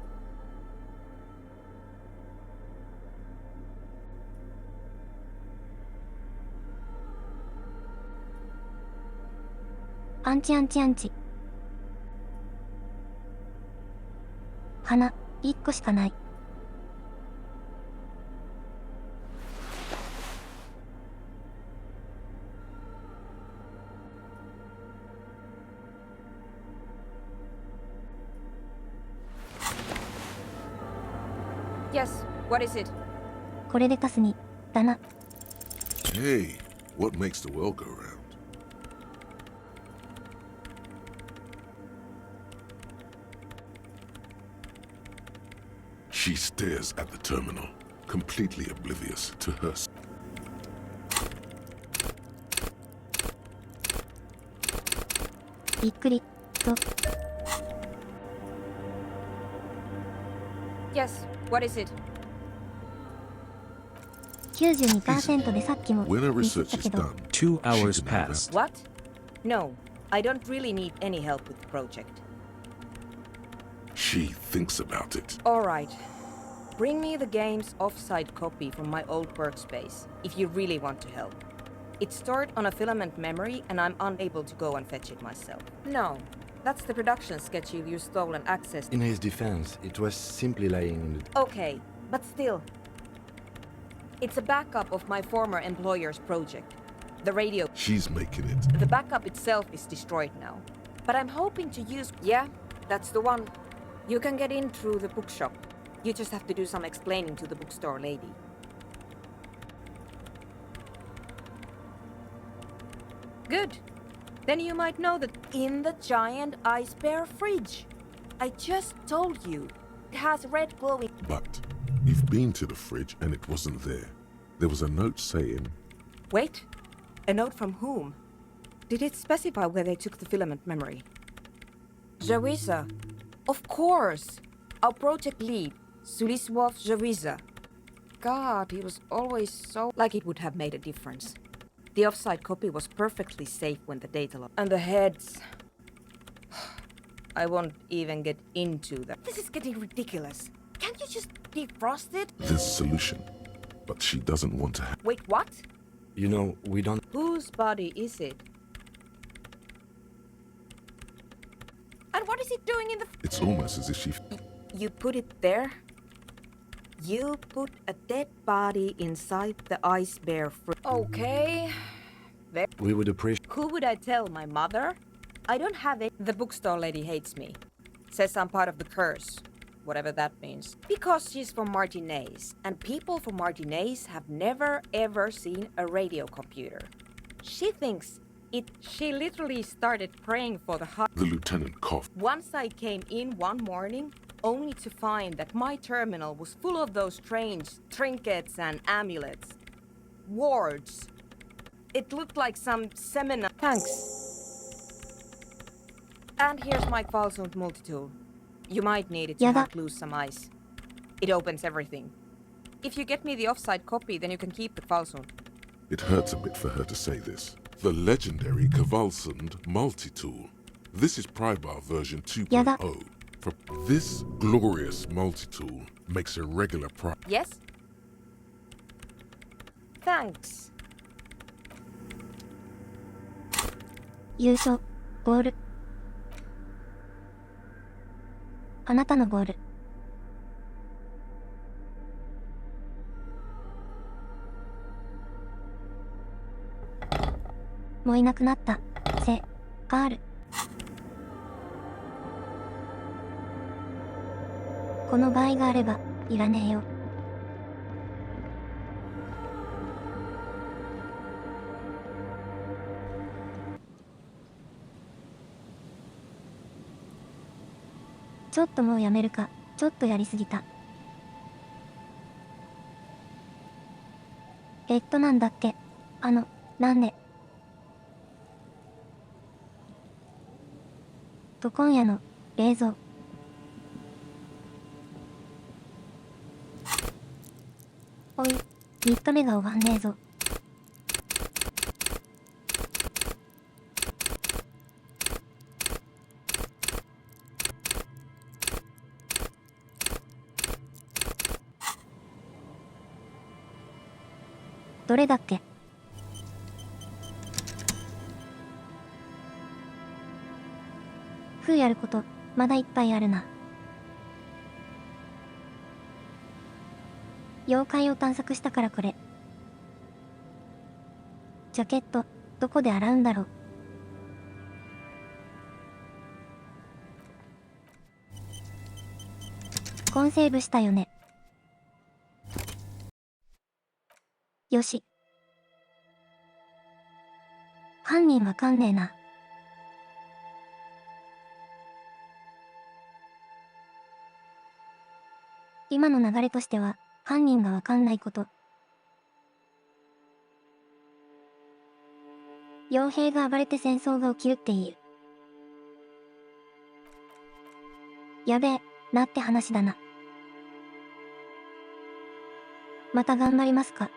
アンチアンチアンチ花1個しかないYes, what is it? これでカスにだな Hey, what makes the world go round? She stares at the terminal, completely oblivious to her. びっくりと Yes, what is it? 92% でさっきも When a ミスっ research た is けど done, Two hours she can have passed. What? No, I don't really need any help with the project. She thinks about it. Alright. Bring me the game's offsite copy from my old workspace, if you really want to help. It's stored on a filament memory, and I'm unable to go and fetch it myself. No, that's the production schedule you stole and accessed. In his defense, it was simply lying in the... Okay, but still. It's a backup of my former employer's project. The radio. She's making it. The backup itself is destroyed now. But I'm hoping to use... Yeah, that's the one. You can get in through the bookshop. You just have to do some explaining to the bookstore lady. Good. Then you might know that in the giant ice bear fridge. I just told you. It has red glowing... But you've been to the fridge and it wasn't there. There was a note saying... Wait. A note from whom? Did it specify where they took the filament memory? Jawiza. Of course. Our project lead, Suliswov Jawiza. God, he was always so... Like it would have made a difference. The offsite copy was perfectly safe when the data log... And the heads... I won't even get into that. This is getting ridiculous. Can't you just defrost it? There's a solution. But she doesn't want to have... Wait, what? You know, we don't... Whose body is it? And what is it doing in the... It's almost as if she... You put it there? You put a dead body inside the ice bear fridge. Okay. We would appreciate... Who would I tell? My mother? I don't have it. The bookstore lady hates me. Says I'm part of the curse. Whatever that means. Because she's from Martinez. And people from Martinez have never ever seen a radio computer. She thinks it... She literally started praying for the heart. The lieutenant coughed. Once I came in one morning, only to find that my terminal was full of those strange trinkets and amulets. Wards. It looked like some seminar... Thanks. And here's my Falsund multitool. You might need it to help lose some ice. It opens everything. If you get me the offsite copy, then you can keep the Falsund. It hurts a bit for her to say this. The legendary Kvalsund multi-tool. This is Prybar version 2.0. For this glorious multi-tool makes a regular Yes? Thanks. 優勝ゴールあなたのゴールもういなくなった。ガール。この場合があれば、いらねえよ。ちょっともうやめるか。ちょっとやりすぎた。なんだっけ。なんで。今夜の冷蔵。おい、3日目が終わんねえぞ。どれだっけ。やること、まだいっぱいあるな。妖怪を探索したからこれ。ジャケット、どこで洗うんだろう。コンセーブしたよね。よし。犯人わかんねえな。今の流れとしては、犯人がわかんないこと。傭兵が暴れて戦争が起きるっていう。やべえ、なって話だな。また頑張りますか。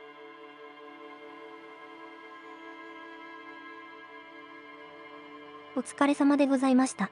お疲れ様でございました。